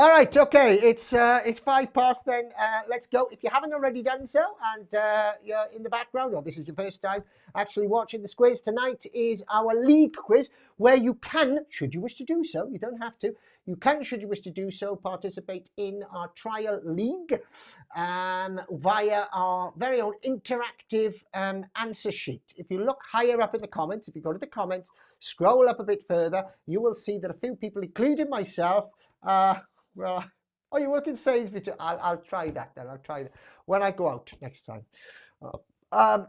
All right, okay, it's 5 past then. Let's go. If you haven't already done so and you're in the background, or this is your first time actually watching the Squiz, tonight is our league quiz where you can, should you wish to do so, you don't have to, you can, should you wish to do so, participate in our trial league via our very own interactive answer sheet. If you look higher up in the comments, if you go to the comments, scroll up a bit further, you will see that a few people, including myself, well, oh, you work in Sainsbury's? I'll try that then. I'll try that when I go out next time.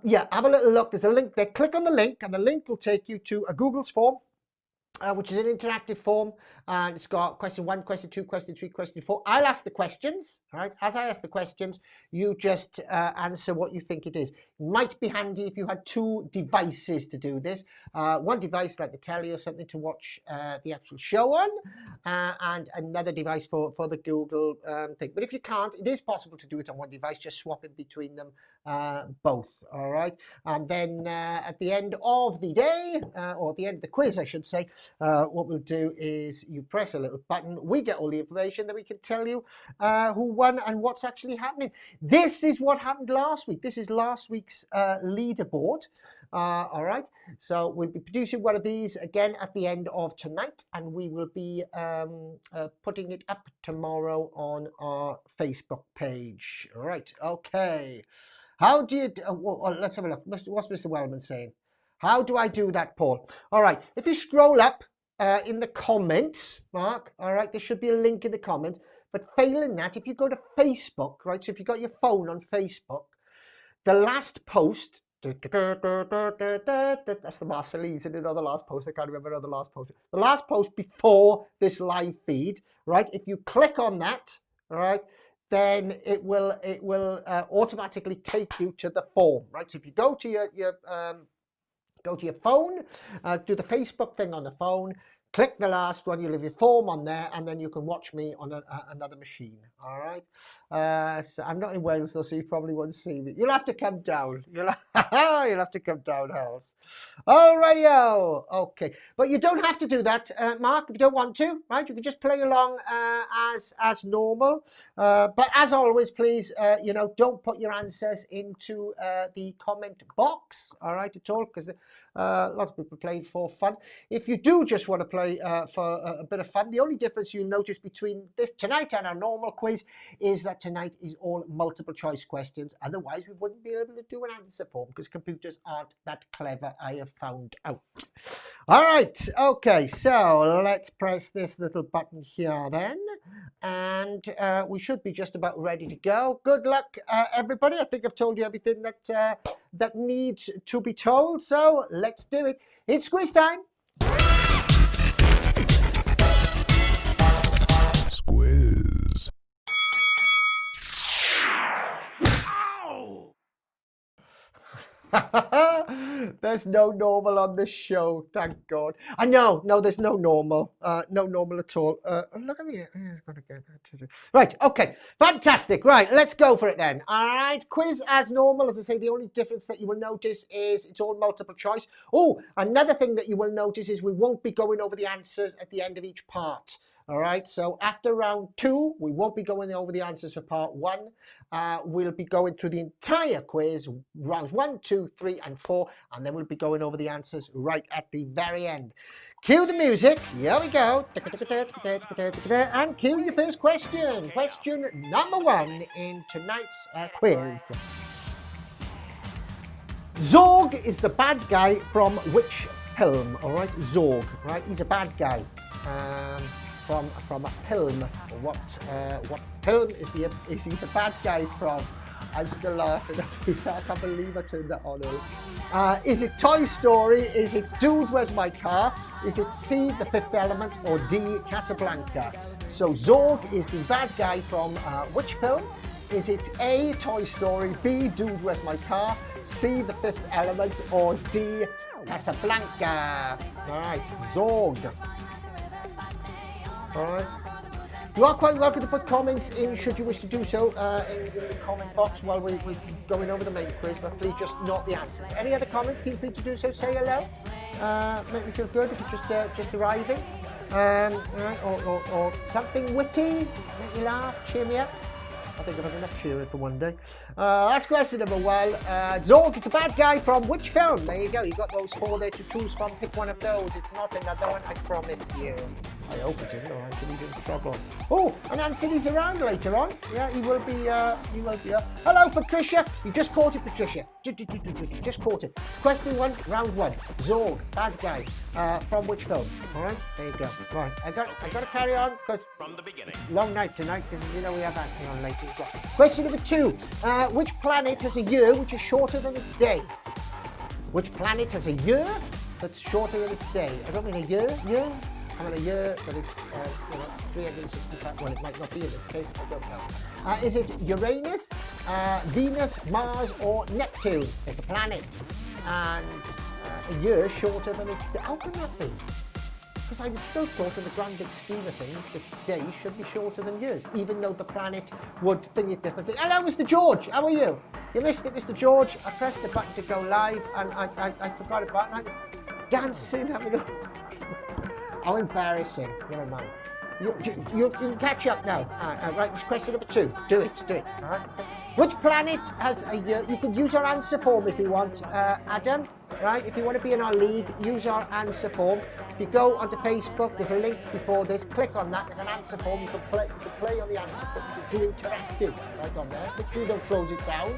Yeah, have a little look. There's a link there. Click on the link, and the link will take you to a Google's form, which is an interactive form, and it's got question 1, question 2, question 3, question 4. I'll ask the questions, all right? As I ask the questions, you just answer what you think it is. It might be handy if you had 2 devices to do this. One device like the telly or something to watch the actual show on, and another device for the Google thing. But if you can't, it is possible to do it on one device, just swap in between them both, all right? And then at the end of the day, or at the end of the quiz, I should say, what we'll do is you press a little button, we get all the information, then we can tell you who won and what's actually happening. This is what happened last week. This is last week's leaderboard. All right, so we'll be producing one of these again at the end of tonight, and we will be putting it up tomorrow on our Facebook page. All right, okay. How do you, well, let's have a look. What's Mr. Wellman saying? How do I do that, Paul? All right, if you scroll up in the comments, Mark, all right, there should be a link in the comments. But failing that, if you go to Facebook, right, so if you've got your phone on Facebook, the last post, that's the Marseillese, isn't it? Or the last post, I can't remember the last post. The last post before this live feed, right, if you click on that, all right, then it will automatically take you to the form, right? So if you go to your phone, do the Facebook thing on the phone, click the last one, you'll have your form on there, and then you can watch me on another machine, all right? So I'm not in Wales, though, so you probably won't see me. You'll have to come down. You'll have to come down, Hells. Alrighty-o. Okay, but you don't have to do that, Mark, if you don't want to, right? You can just play along as normal. But as always, please, you know, don't put your answers into the comment box, all right, at all, because lots of people playing for fun. If you do just want to play for a bit of fun, the only difference you'll notice between this tonight and our normal quiz is that tonight is all multiple choice questions. Otherwise, we wouldn't be able to do an answer form because computers aren't that clever, I have found out. All right, okay, so let's press this little button here then, and we should be just about ready to go. Good luck, everybody. I think I've told you everything that needs to be told, so let's do it. It's Squiz time. Squiz. There's no normal on this show, thank God. I know, no, there's no normal. No normal at all. Look at me. Right, okay, fantastic. Right, let's go for it then. All right, quiz as normal. As I say, the only difference that you will notice is it's all multiple choice. Oh, another thing that you will notice is we won't be going over the answers at the end of each part. All right, so after round 2, we won't be going over the answers for part 1. We'll be going through the entire quiz, rounds 1, 2, 3, and 4, and then we'll be going over the answers right at the very end. Cue the music. Here we go. And cue your first question. Question number 1 in tonight's quiz. Zorg is the bad guy from which film? All right, Zorg, right? He's a bad guy. From a film. What film is he the bad guy from? I'm still laughing at this. I can't believe I turned that on. Is it Toy Story? Is it Dude, Where's My Car? Is it C, The Fifth Element, or D, Casablanca? So Zorg is the bad guy from which film? Is it A, Toy Story, B, Dude, Where's My Car, C, The Fifth Element, or D, Casablanca? All right, Zorg. All right. You are quite welcome to put comments in, should you wish to do so, in the comment box while we're going over the main quiz, but please just note the answers. Any other comments, feel free to do so. Say hello. Make me feel good if you're just arriving. Right, or something witty, make me laugh, cheer me up. I think I've had enough cheering for one day. That's question number 1. Zorg is the bad guy from which film? There you go, you got those 4 there to choose from. Pick one of those. It's not another one, I promise you. I hope it isn't, or Anthony's in trouble. Oh, and Anthony's around later on. Yeah, he will be. Hello, Patricia. You just caught it, Patricia. Just caught it. Question 1, round 1. Zorg, bad guy. From which film? All right, there you go. Right, I got to carry on because From the beginning. long night tonight because we have Anthony on later as well. Question number 2. Which planet has a year which is shorter than its day? Which planet has a year that's shorter than its day? I don't mean a year. I mean a year that is 365. Well, it might not be in this case. I don't know. Is it Uranus, Venus, Mars, or Neptune? It's a planet, and a year shorter than its day. How can that be? Because I still thought in the grand big scheme of things that days should be shorter than years, even though the planet would think it differently. Hello, Mr. George. How are you? You missed it, Mr. George. I pressed the button to go live, and I forgot about it. I was dancing, having a... How embarrassing. Never mind. You can catch up now. Right, this question number 2. Do it. All right. Which planet has a year? You can use our answer form if you want, Adam. Right, if you want to be in our league, use our answer form. If you go onto Facebook, there's a link before this. Click on that. There's an answer form. You can play on the answer form. You can do interactive right on there. Make sure you don't close it down.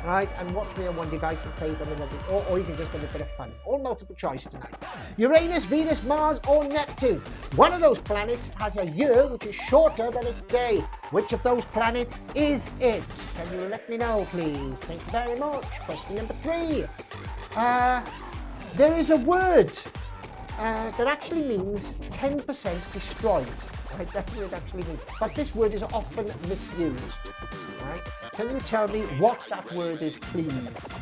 Right, and watch me on one device and play them in other, or you can just have a bit of fun. All multiple choice tonight. Uranus, Venus, Mars, or Neptune. One of those planets has a year which is shorter than its day. Which of those planets is it? Can you let me know, please? Thank you very much. Question number 3. There is a word that actually means 10% destroyed. Right, that's what it actually means. But this word is often misused. Right? Can you tell me what that word is, please?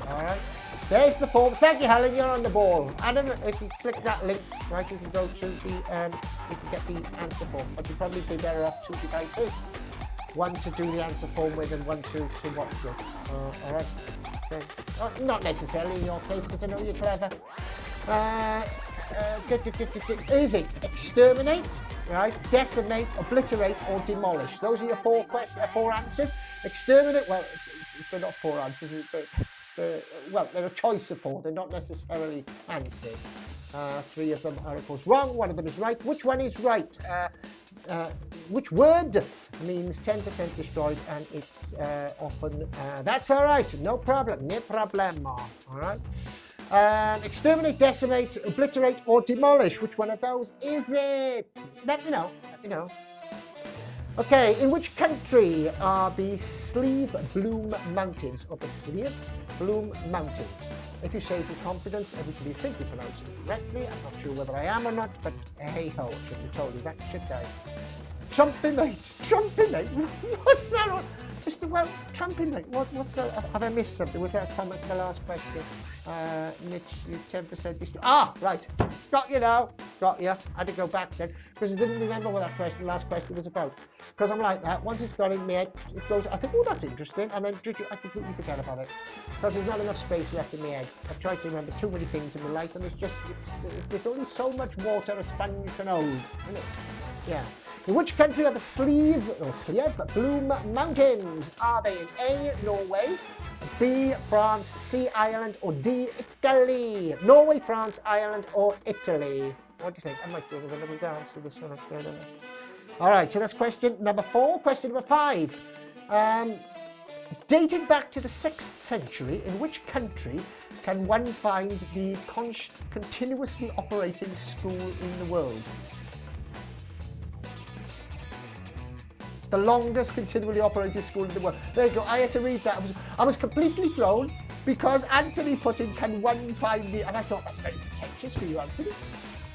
All right. There's the form. Thank you, Helen. You're on the ball. Adam, if you click that link, right, you can go to the, you can get the answer form. But you'd probably be better off 2 devices. One to do the answer form with, and one to watch with. All right. Okay. Not necessarily in your case, because I know you're clever. Is it exterminate, right, decimate, obliterate, or demolish? Those are your 4 answers. Exterminate, well, they're not 4 answers, but well, they're a choice of 4. They're not necessarily answers. 3 of them are, of course, wrong. 1 of them is right. Which one is right? Which word means 10% destroyed, and it's often, that's all right, no problem, no problema, all right? Exterminate, decimate, obliterate, or demolish. Which one of those is it? Let me know. Okay, in which country are the Sleeve Bloom Mountains, or the Sleeve Bloom Mountains? If you say it with confidence, everybody think you pronounce it correctly. I'm not sure whether I am or not, but hey-ho, I should have told you that, shouldn't I? Trumpinate? What's that? Mr. Well, Trumpinate, what's that? Have I missed something? Was that a comment to the last question? Mitch, you 10% destroy. Ah, right. Got you now. Got you. I had to go back then, because I didn't remember what that last question was about. Because I'm like that. Once it's got in my head, it goes, I think, oh, that's interesting. And then I completely forget about it. Because there's not enough space left in my head. I've tried to remember too many things in my life, and there's only so much water a sponge can hold, isn't it? Yeah. In which country are the Sleeve Bloom Mountains? Are they in A, Norway, B, France, C, Ireland, or D, Italy? Norway, France, Ireland, or Italy? What do you think? I might do a little dance to this one up there. All right, so that's question number 4. Question number 5. Dating back to the 6th century, in which country can one find the continuously operating school in the world? The longest continually operating school in the world. There you go. I had to read that. I was completely thrown because Anthony put in, can one find it? And I thought, that's very pretentious for you, Anthony.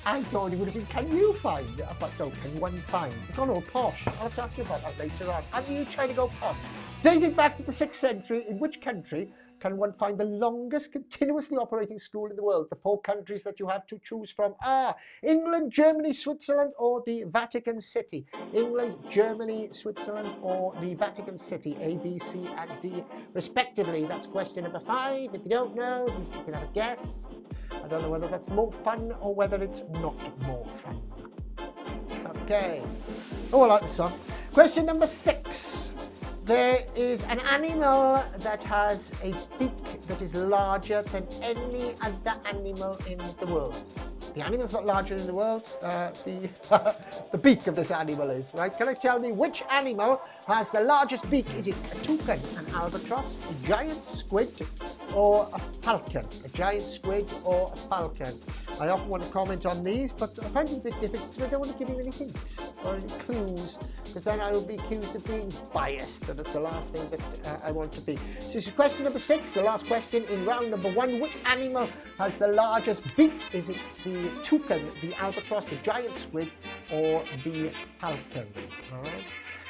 I thought it would have been, can you find it? But no, can one find? It's gone all posh. I'll have to ask you about that later on. Are you trying to go posh? Dating back to the 6th century, in which country can one find the longest continuously operating school in the world? The 4 countries that you have to choose from are England, Germany, Switzerland, or the Vatican City. England, Germany, Switzerland, or the Vatican City. A, B, C, and D, respectively. That's question number 5. If you don't know, at least you can have a guess. I don't know whether that's more fun or whether it's not more fun. Okay. Oh, I like the song. Question number 6. There is an animal that has a beak that is larger than any other animal in the world. The animal's not larger in the world, the beak of this animal is, right? Can I tell me which animal has the largest beak? Is it a toucan, an albatross, a giant squid, or a falcon? A giant squid or a falcon? I often want to comment on these, but I find it a bit difficult because I don't want to give you any hints or any clues, because then I will be accused of being biased, and that's the last thing that I want to be. So this is question number 6, the last question in round number 1. Which animal has the largest beak? Is it the toucan, the albatross, the giant squid, or the falcon? All right.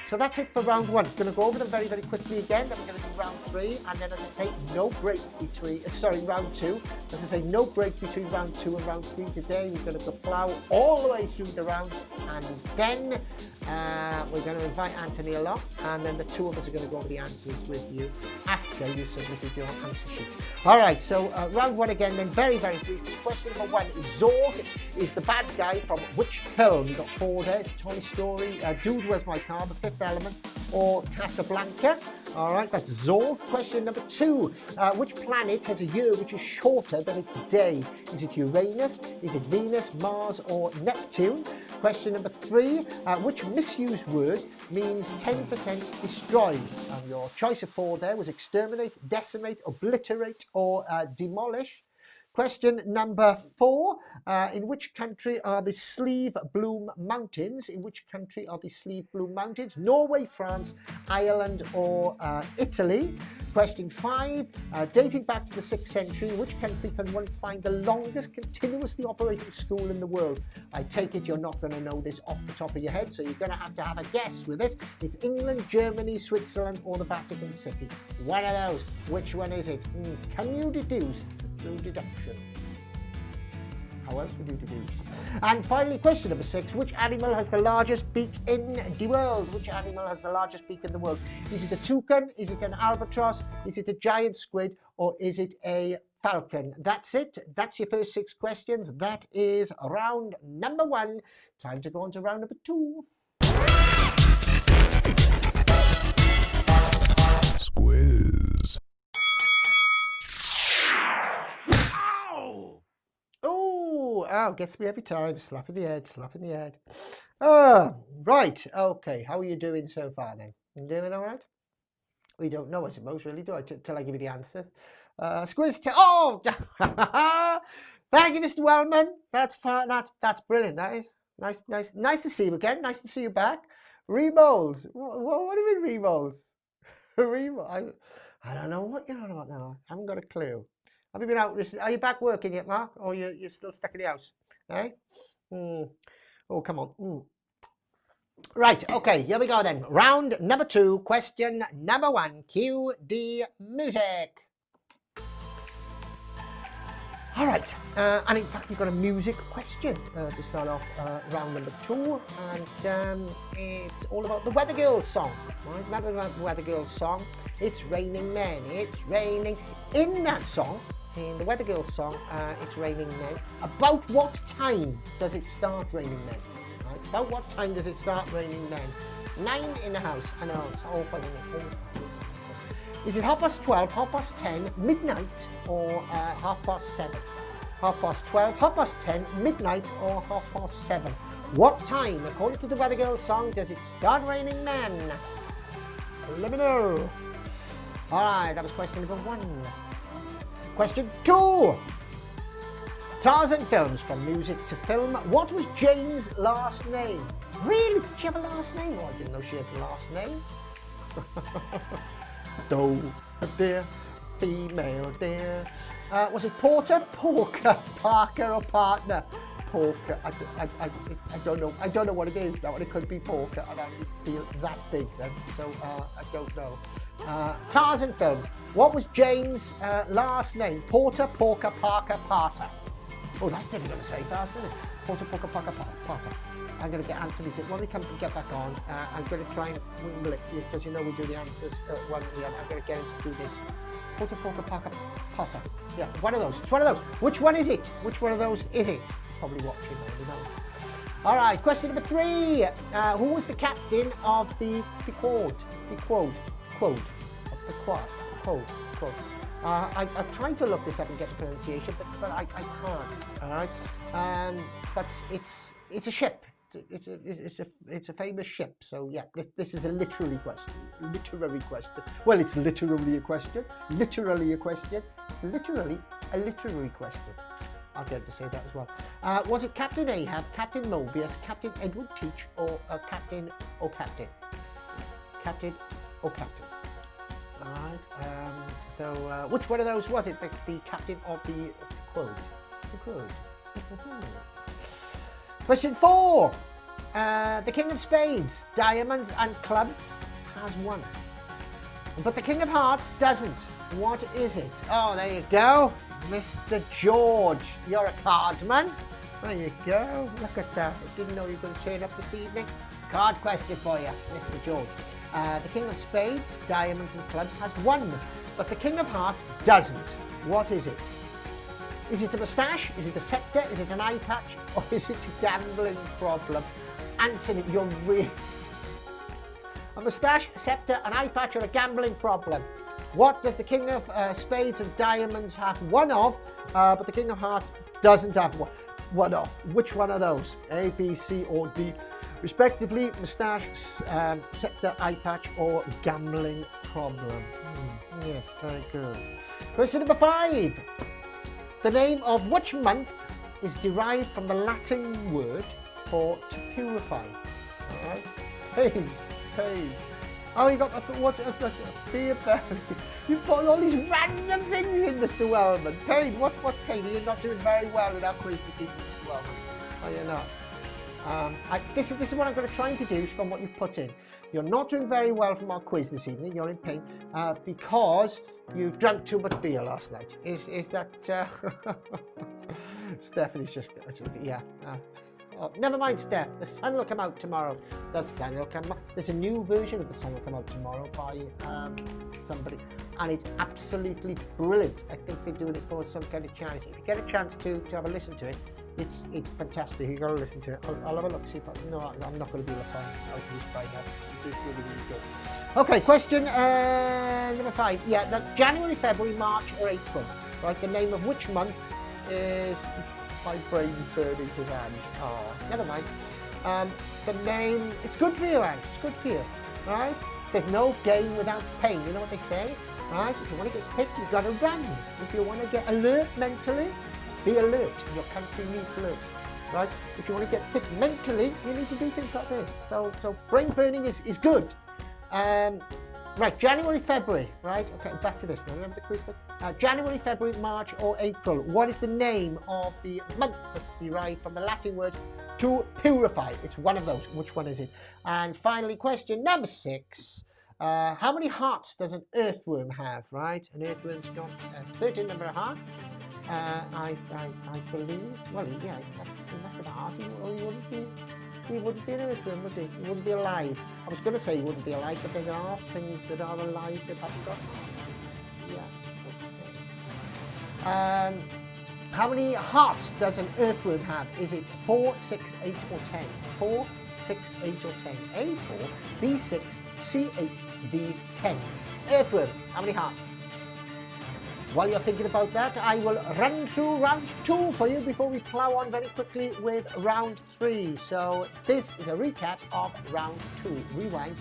So that's it for round 1. I'm going to go over them very, very quickly again. Then we're going to do round 3, and then, as I say, no break between. Round 2. As I say, no break between round 2 and round 3 today. We're going to go plough all the way through the round, and then we're going to invite Anthony along, and then the two of us are going to go over the answers with you after you submitted your answer sheet. All right. So round 1 again. Then very, very briefly. Question number 1 is Zorg is the bad guy from which film? You got 4 there. It's Toy Story, Dude, Where's My Car, The Fifth Element, or Casablanca. All right, that's Zorg. Question number 2. Which planet has a year which is shorter than its day? Is it Uranus? Is it Venus, Mars, or Neptune? Question number 3. Which misused word means 10% destroyed? Your choice of 4 there was exterminate, decimate, obliterate, or demolish. Question number 4. In which country are the Sleeve Bloom Mountains? In which country are the Sleeve Bloom Mountains? Norway, France, Ireland, or Italy? Question 5. Dating back to the 6th century, in which country can one find the longest continuously operating school in the world? I take it you're not going to know this off the top of your head, so you're going to have a guess with it. It's England, Germany, Switzerland, or the Vatican City. One of those. Which one is it? Can you deduce through deduction? How else would you deduce? And finally, question number 6. Which animal has the largest beak in the world? Which animal has the largest beak in the world? Is it a toucan? Is it an albatross? Is it a giant squid? Or is it a falcon? That's it. That's your first 6 questions. That is round number 1. Time to go on to round number 2. Squiz. Oh, gets me every time. Slap in the head, slap in the head. Oh, right. Okay. How are you doing so far then? You doing all right? We don't know, I suppose, really, do I? Till I give you the answers. Squiz. Oh, thank you, Mr. Wellman. That's fine. That's brilliant. That is nice to see you again. Nice to see you back. Remolds. What do you mean remolds? I don't know what you're on about now. I haven't got a clue. Have you been out? Are you back working yet, Mark? Or you're still stuck in the house? Eh? Oh, come on. Right, okay, here we go then. Round number 2, question number 1. Cue the music. All right, and in fact, we've got a music question to start off round number 2, and it's all about the Weather Girls song. Right? Remember about the Weather Girls song? It's Raining Men, it's raining. In that song, in the Weather Girls song, It's Raining Men, about what time does it start raining men? Right? About what time does it start raining men? 9 in the house. I know, it's awful, isn't it? Is it 12:30, 10:30, midnight, or 7:30? 12:30, 10:30, midnight, or 7:30? What time, according to the Weather Girls song, does it start raining men? Let me know. All right, that was question number 1. Question 2. Tarzan films, from music to film. What was Jane's last name? Really? Did she have a last name? Oh, I didn't know she had a last name. Doe, dear, female dear. Was it Porter, Porker, Parker, or Partner? Porker. I don't know. I don't know what it is now. It could be Porker. I don't feel that big then, so I don't know. Tarzan films. What was Jane's last name? Porter, Porker, Parker, Parter. Oh, that's difficult to say fast, isn't it? Porter, Porker, Parker, Parter. I'm going to get Anthony to, when we get back on, I'm going to try and wimble it, because you know we do the answers one at the end. I'm going to get him to do this. Porter, Porker, Parker, Potter. Yeah, one of those. It's one of those. Which one is it? Which one of those is it? Probably watching, I don't know. All right, question number 3. Who was the captain of the Quad? I've tried to look this up and get the pronunciation, but I can't. All right, but it's a ship. It's a famous ship. So yeah, this is a literary question. Well, it's literally a question. Literally a question. It's literally a literary question. I'll get to say that as well. Was it Captain Ahab, Captain Mobius, Captain Edward Teach, or Captain O'Captain? Captain O'Captain. All right. So which one of those was it? The captain of the Quad? The Quad. Question 4. The King of Spades, Diamonds and Clubs has won. But the King of Hearts doesn't. What is it? Oh, there you go. Mr. George. You're a cardman. There you go. Look at that. I didn't know you were going to turn up this evening. Card question for you, Mr. George. The King of Spades, Diamonds and Clubs has won. But the King of Hearts doesn't. What is it? Is it a moustache? Is it a scepter? Is it an eye patch? Or is it a gambling problem? Anthony, you're really... A moustache, a scepter, an eye patch, or a gambling problem? What does the King of Spades and Diamonds have one of, but the King of Hearts doesn't have one of? Which one of those? A, B, C, or D? Respectively, moustache, scepter, eye patch, or gambling problem? Yes, very good. Question number 5. The name of which month is derived from the Latin word for to purify? All right. Hey. Oh, you got what? Beer belly. You've got all these random things in, Mr. Wellman. Payne, what Payne? You're not doing very well in our quiz this evening, Mr. Wellman. Oh, you're not. This is what I'm going to try and deduce from what you've put in. You're not doing very well from our quiz this evening. You're in pain because you drank too much beer last night. Is that? Stephanie's just yeah. Oh, never mind, Steph. The sun will come out tomorrow. The sun will come. There's a new version of The Sun Will Come Out Tomorrow by somebody, and it's absolutely brilliant. I think they're doing it for some kind of charity. If you get a chance to have a listen to it, it's fantastic. You got to listen to it. I'll have a look. See if I'm not going to be able to find out who's by now. It's really good. Okay, question number 5. Yeah, that January, February, March, or April. Right. The name of which month is? My brain's burning his hand. Oh, never mind. The name, it's good for you, Ange. It's good for you, right? There's no gain without pain. You know what they say, right? If you want to get fit, you've got to run. If you want to get alert mentally, be alert. Your country needs alert, right? If you want to get fit mentally, you need to do things like this. So brain burning is good. Right, January, February, right? Okay, back to this now. Remember the quiz thing? January, February, March, or April. What is the name of the month that's derived from the Latin word to purify? It's one of those. Which one is it? And finally, question number 6. How many hearts does an earthworm have, right? An earthworm's got a certain number of hearts. I believe, well, yeah, he must have a heart, or he wouldn't be an earthworm, would he? He wouldn't be alive. I was going to say he wouldn't be alive, but there are things that are alive that haven't got hearts. Yeah. How many hearts does an earthworm have? Is it 4, 6, 8, or 10? 4, 6, 8, or 10? A, 4, B, 6, C, 8, D, 10. Earthworm, how many hearts? While you're thinking about that, I will run through round 2 for you before we plough on very quickly with round 3. So this is a recap of round 2. Rewind.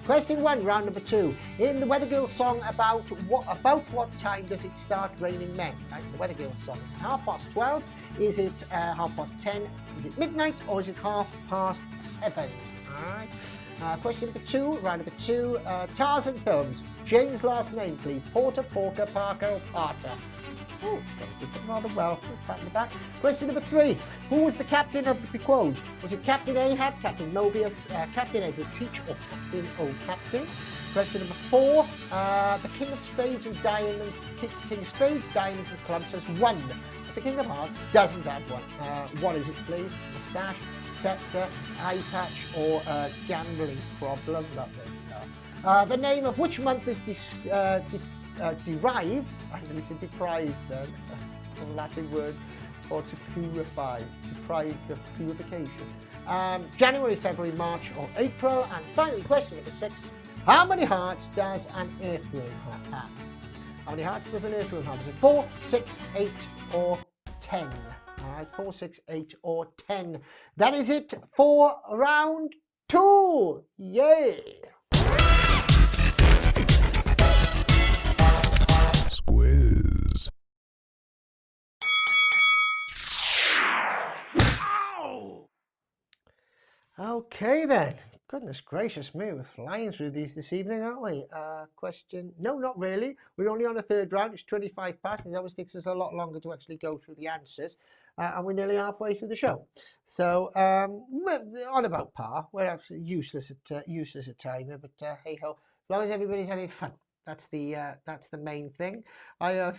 Question 1, round number 2. In the Weather Girl song, about what time does it start raining men? Right? The Weather Girl song. Is it 12:30? Is it 10:30? Is it midnight? Or is it 7:30? All right. Question number 2, round number 2, Tarzan films. Jane's last name, please. Porter, Porker, Parker, or Parter? Oh, did that rather well. Pat in the back. Question number 3, who was the captain of the Quad? Was it Captain Ahab, Captain Mobius, Captain Edward Teach, or Captain O'Captain? Question number 4, the King of Spades and Diamonds, King of Spades, Diamonds, and Clubs has won. The King of Hearts doesn't have one. What is it, please? Moustache, scepter, eye patch, or gambling problem? The name of which month is derived, I really said deprived then, from the Latin word, or to purify, deprived of purification. January, February, March, or April. And finally, question number 6. How many hearts does an earthworm have? How many hearts does an earthworm have? Is it 4, 6, 8, or 10? All right, 4, 6, 8, or 10. That is it for round 2. Yay! Squiz. Okay then. Goodness gracious me, we're flying through these this evening, aren't we? Question, no, not really. We're only on the 3rd round. It's 25 past. It always takes us a lot longer to actually go through the answers. And we're nearly halfway through the show. So, we're on about par. We're absolutely useless at timing, but hey ho, as long as everybody's having fun. That's the main thing. Right,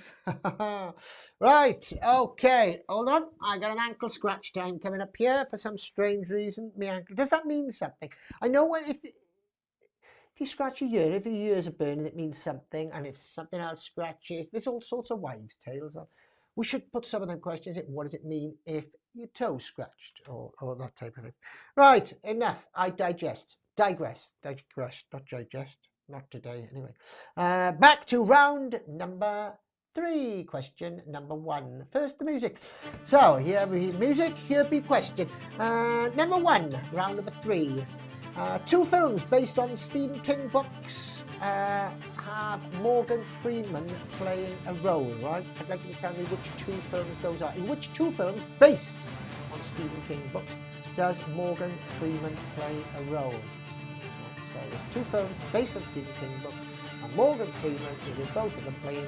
okay, hold on. I got an ankle scratch time coming up here for some strange reason. My ankle, does that mean something? I know when if you scratch your ear, if your ears are burning, it means something, and if something else scratches, there's all sorts of wives' tales. We should put some of them questions in. What does it mean if your toe's scratched, or that type of thing? Right, enough. I digress, not digest. Not today, anyway. Back to round number 3. Question number 1. First, the music. So, here we music, here be question. Number 1, round number 3. 2 films based on Stephen King books have Morgan Freeman playing a role, right? I'd like you to tell me which 2 films those are. In which 2 films based on Stephen King books does Morgan Freeman play a role? So there's 2 films based on Stephen King books, and Morgan Freeman is in both of them playing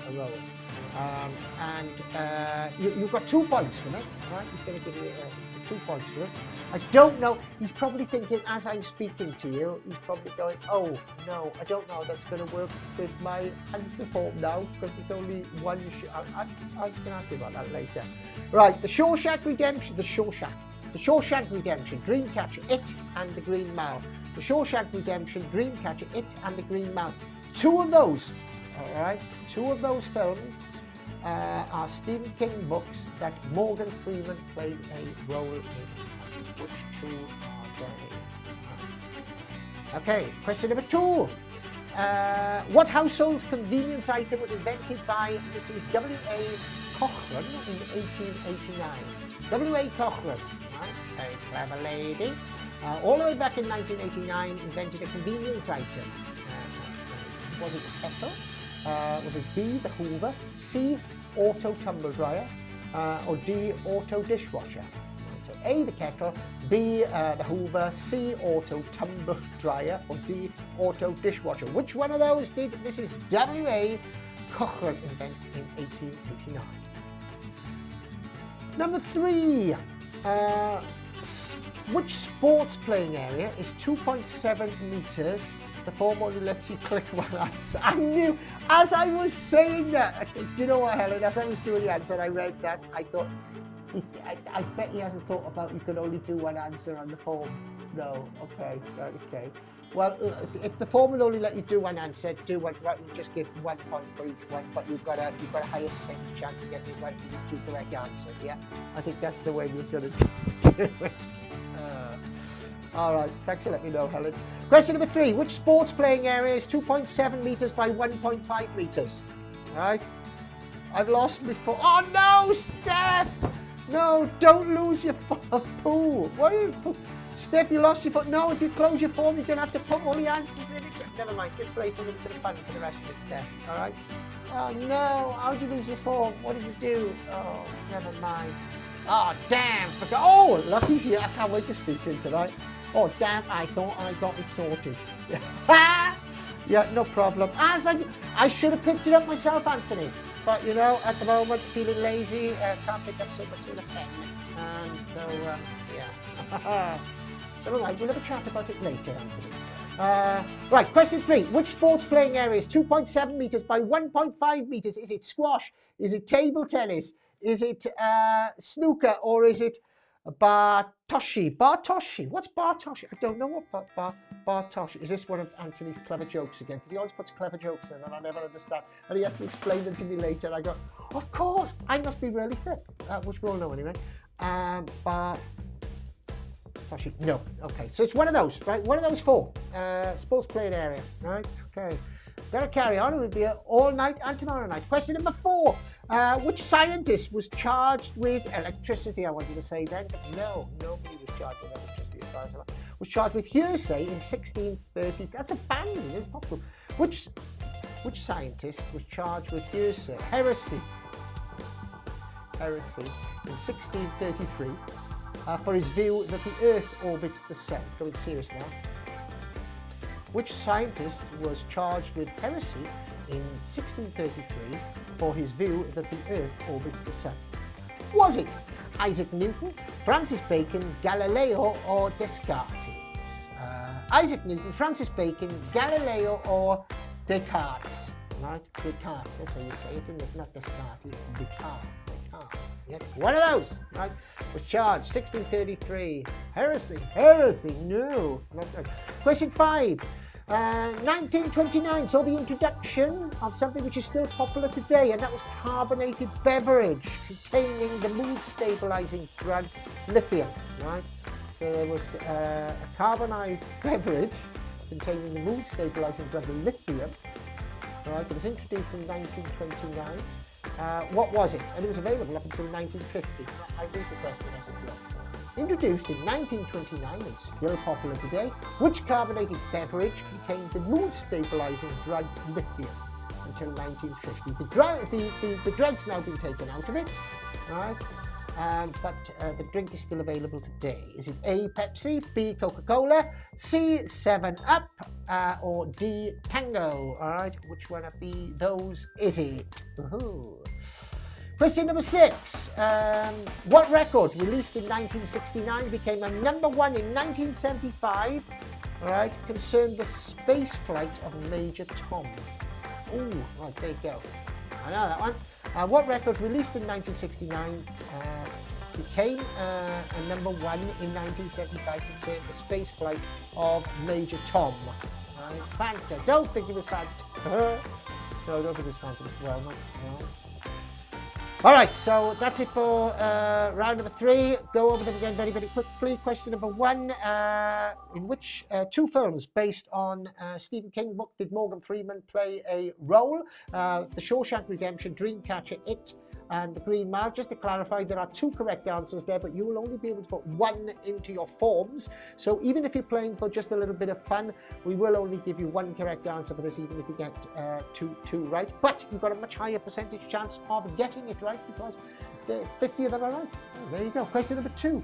a role. You've got 2 points for this, right? He's going to give you 2 points for this. I don't know. He's probably thinking, as I'm speaking to you, he's probably going, oh, no, I don't know that's going to work with my answer form now, because it's only one. I can ask you about that later. Right, The Shawshank Redemption, Dreamcatcher, It, and The Green Mile. The Shawshank Redemption, Dreamcatcher, It, and The Green Mile. 2 of those, all right, 2 of those films are Stephen King books that Morgan Freeman played a role in. Which 2 are they? Okay, question number 2. What household convenience item was invented by Mrs. W.A. Cochran in 1889? W.A. Cochran, right? Very clever lady. All the way back in 1989, invented a convenience item. Was it a kettle? Was it B, the Hoover, C, auto tumble dryer, or D, auto dishwasher? So A, the kettle, B, the Hoover, C, auto tumble dryer, or D, auto dishwasher. Which one of those did Mrs. W.A. Cochran invent in 1889? Number 3. Which sports playing area is 2.7 meters? The form only lets you click one answer. I knew, as I was saying that, you know what, Helen, as I was doing the answer, I read that, I thought, I bet he hasn't thought about you can only do one answer on the form. No, okay, right, okay. Well, if the form will only let you do one answer, do one, right, we'll just give 1 point for each one, but you've got a higher percentage chance of getting it right with these 2 correct answers, yeah? I think that's the way we're going to do it. All right, thanks for letting me know, Helen. Question number 3. Which sports playing area is 2.7 meters by 1.5 meters? All right. I've lost before. Oh, no, Steph! No, don't lose your pool. What are you... Steph, you lost your foot. No, if you close your form, you're going to have to put all the answers in it. Never mind, just play for a little bit of fun for the rest of it, Steph. All right? Oh, no. How'd you lose your form? What did you do? Oh, never mind. Oh, damn. Oh, Lucky's here. I can't wait to speak to him tonight. Oh, damn, I thought I got it sorted. Yeah, no problem. I should have picked it up myself, Anthony. But, you know, at the moment, feeling lazy, can't pick up so much with a pen. And so, yeah. Never mind, we'll have a chat about it later, Anthony. Right, question 3. Which sports playing area is 2.7 meters by 1.5 meters? Is it squash? Is it table tennis? Is it snooker? Or is it Bartoshi. Bartoshi. What's Bartoshi? I don't know what Bartoshi. Is this one of Anthony's clever jokes again? Because he always puts clever jokes in and I never understand. And he has to explain them to me later. I go, of course, I must be really thick. Which we all know anyway. Bartoshi. No. Okay. So it's one of those, right? One of those four. Sports playing area. Right? Okay. Gotta carry on. We'll be here all night and tomorrow night. Question number 4. Which scientist was charged with electricity? I wanted to say then, but no, nobody was charged with electricity as far as I know. Was charged with hearsay in 1630. That's abandoned, it's possible. Which scientist was charged with hearsay? Heresy in 1633 for his view that the Earth orbits the Sun. Going serious now. Which scientist was charged with heresy in 1633 for his view that the Earth orbits the Sun? Was it Isaac Newton, Francis Bacon, Galileo, or Descartes? Isaac Newton, Francis Bacon, Galileo, or Descartes? Right, Descartes, that's how you say it, isn't it? Not Descartes, it's Descartes. Yeah, one of those, right, was charged, 1633. Heresy, no, not that. Question 5. 1929 saw the introduction of something which is still popular today, and that was carbonated beverage containing the mood-stabilizing drug lithium, right? So there was a carbonized beverage containing the mood-stabilizing drug lithium, right? It was introduced in 1929. What was it? And it was available up until 1950. I read the question as it was. Introduced in 1929 and still popular today, which carbonated beverage contained the mood-stabilizing drug lithium until 1950? The drug's now been taken out of it, right? But the drink is still available today. Is it A, Pepsi, B, Coca-Cola, C, 7-Up, or D, Tango? All right, which one of those is it? Ooh. Question number 6. What record released in 1969 became a number 1 in 1975? All right, concerned the space flight of Major Tom. Ooh, right, there you go. I know that one. What record released in 1969 became a number 1 in 1975 concerned the space flight of Major Tom? Fanta. Don't think it was Fanta. No, don't think it was Fanta. Well, no. All right, so that's it for round number 3. Go over them again very, very quickly. Question number 1. In which 2 films based on Stephen King book did Morgan Freeman play a role? The Shawshank Redemption, Dreamcatcher, It, and The Green Mile. Just to clarify, there are 2 correct answers there, but you will only be able to put 1 into your forms. So even if you're playing for just a little bit of fun, we will only give you 1 correct answer for this, even if you get 2 right. But you've got a much higher percentage chance of getting it right because 50 of them are right. Oh, there you go. Question number 2.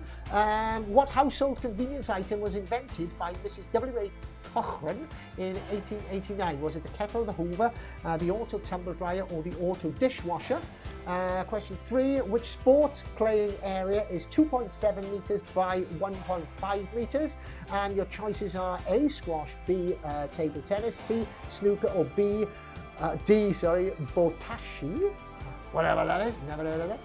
What household convenience item was invented by Mrs. W.A. Cochran in 1889? Was it the kettle, the Hoover, the auto tumble dryer, or the auto dishwasher? Question 3. Which sports playing area is 2.7 meters by 1.5 meters? And your choices are A, squash, B, table tennis, C, snooker, or D, botashi, whatever that is, never heard of that.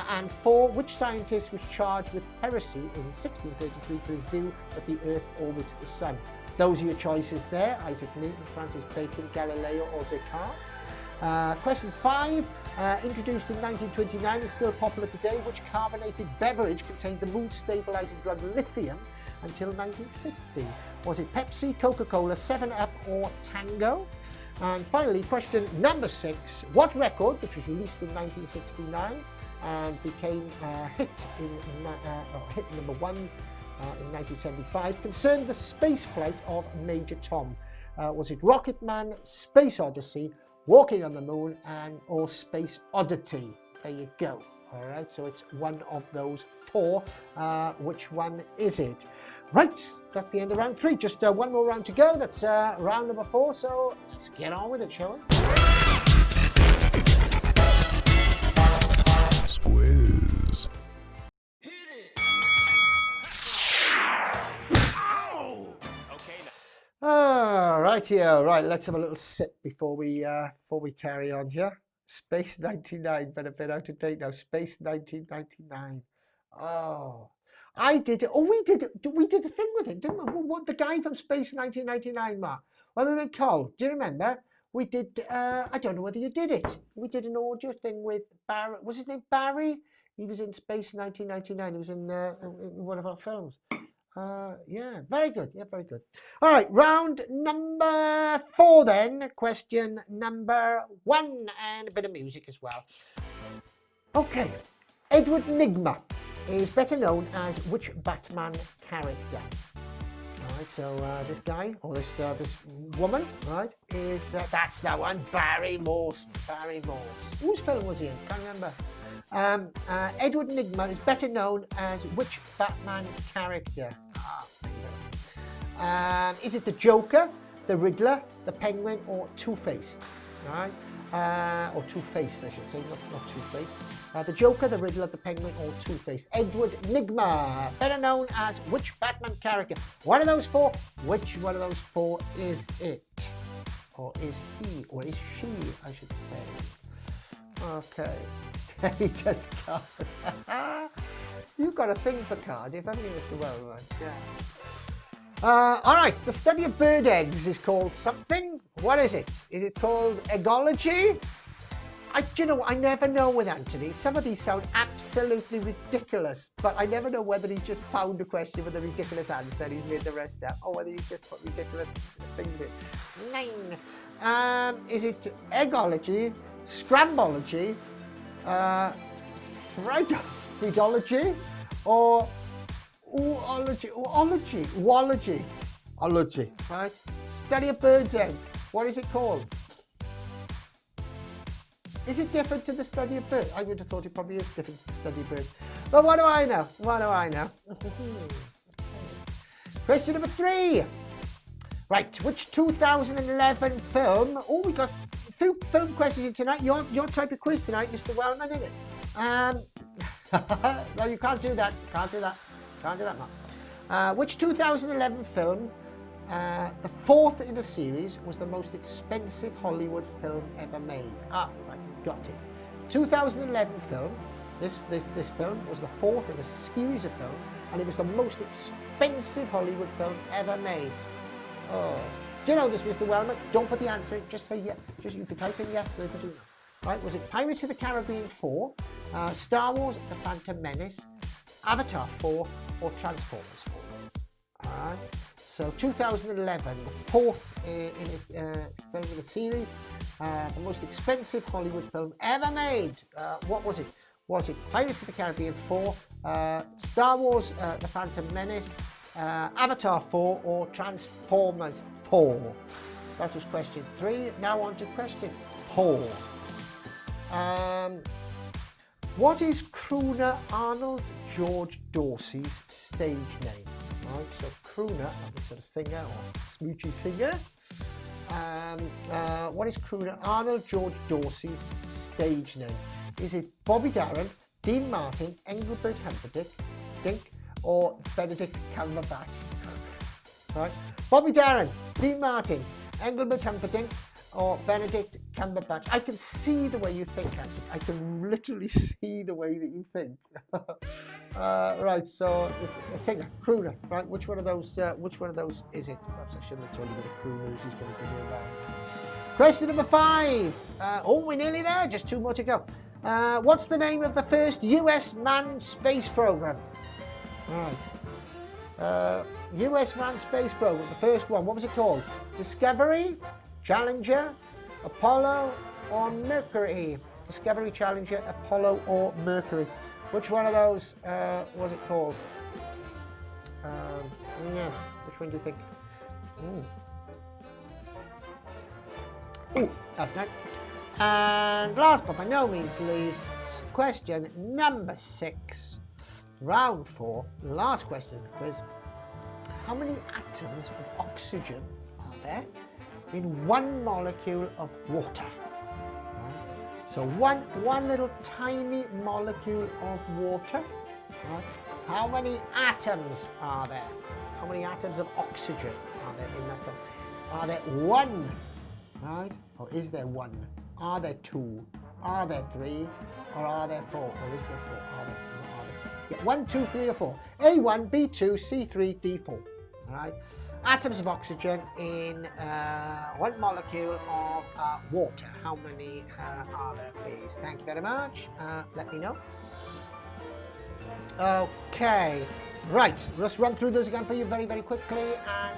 And 4, which scientist was charged with heresy in 1633 for his view that the Earth orbits the Sun? Those are your choices there: Isaac Newton, Francis Bacon, Galileo, or Descartes. Question 5, introduced in 1929 and still popular today, which carbonated beverage contained the mood-stabilizing drug lithium until 1950? Was it Pepsi, Coca-Cola, 7-Up, or Tango? And finally, question number 6, what record, which was released in 1969 and became hit number 1 in 1975, concerned the space flight of Major Tom? Was it Rocket Man, Space Odyssey, Walking on the Moon, or Space Oddity? There you go. All right, so it's one of those 4. Which one is it? Right, that's the end of round 3. Just one more round to go. That's round number 4. So let's get on with it, shall we? Squiz. Rightio. Right, let's have a little sip before we carry on here. Space 99, but a bit out of date now. Space 1999. Oh, I did it. Oh, we did a thing with him, didn't we? What the guy from Space 1999, Mark? When we were in Col, do you remember? We did. I don't know whether you did it. We did an audio thing with Barry. Was his name Barry? He was in Space 1999. He was in one of our films. Yeah, very good. Yeah, very good. All right, round number 4 then. Question number 1, and a bit of music as well. Okay, Edward Nygma is better known as which Batman character? All right, so this guy, or this woman, right, is, that's that one, Barry Morse. Barry Morse. Whose film was he in? Can't remember. Edward Nygma is better known as which Batman character? Is it the Joker, the Riddler, the Penguin, or Two-Face? Right? Or Two-Face, I should say, not Two-Face. The Joker, the Riddler, the Penguin, or Two-Face. Edward Nygma, better known as which Batman character? One of those 4. Which one of those 4 is it? Or is he? Or is she, I should say. Okay. He does card. You've got a thing for Cardiff, haven't you, Mr. Wellman? Yeah. All right, the study of bird eggs is called something. What is it? Is it called eggology? You know, I never know with Anthony. Some of these sound absolutely ridiculous, but I never know whether he's just found a question with a ridiculous answer and he's made the rest up, or whether he's just put ridiculous things in. 9. Is it eggology, scrambology, breedology, or oology, right? Study of birds' eggs. What is it called? Is it different to the study of birds? I would have thought it probably is different to the study of birds. But what do I know? What do I know? Question number 3. Right, which 2011 film? Oh, we got a few film questions in tonight. Your type of quiz tonight, Mr. Wellman, isn't it? No, you can't do that. Can't do that, Mark. Which 2011 film, the 4th in the series, was the most expensive Hollywood film ever made? Right, got it. 2011 film. This film was the 4th in a series of films, and it was the most expensive Hollywood film ever made. Oh, do you know this, Mr. Wellman? Don't put the answer in. Just say yes. You can type in yes. They can do that. Right? Was it Pirates of the Caribbean 4, Star Wars: The Phantom Menace, Avatar 4, or Transformers 4? All right. So 2011, the 4th film in the series, the most expensive Hollywood film ever made. What was it? Was it Pirates of the Caribbean 4, Star Wars: The Phantom Menace, Avatar 4, or Transformers 4? That was question 3. Now on to question 4. What is crooner Arnold George Dorsey's stage name? Right, so crooner, like a sort of singer or smoochy singer. What is crooner Arnold George Dorsey's stage name? Is it Bobby Darin, Dean Martin, Engelbert Humperdinck, or Benedict Cumberbatch? Right, Bobby Darin, Dean Martin, Engelbert Humperdinck, or Benedict Cumberbatch. I can see the way you think, Anthony. I can literally see the way that you think. Right, so it's a singer, crooner. Right, which one of those is it? Perhaps I shouldn't have told you what a crooner is. He's going to be here around. Question number 5. We're nearly there. Just 2 more to go. What's the name of the first U.S. manned space program? Right. U.S. manned space program, the first one. What was it called? Discovery, Challenger, Apollo, or Mercury? Discovery, Challenger, Apollo, or Mercury? Which one of those was it called? Yes. Which one do you think? Ooh, that's nice. And last but by no means least, question number 6. Round 4, last question of the quiz. How many atoms of oxygen are there in one molecule of water? Right. So one little tiny molecule of water. Right. How many atoms are there? How many atoms of oxygen are there in that? Are there 1? Right? Or is there 1? Are there 2? Are there 3? Or are there 4? Or is there 4? Are there? Yeah, 1, 2, 3, or 4. A1, B2, C3, D4. All right. Atoms of oxygen in one molecule of water. How many are there, please? Thank you very much. Let me know. Okay. Right. Let's run through those again for you very, very quickly, and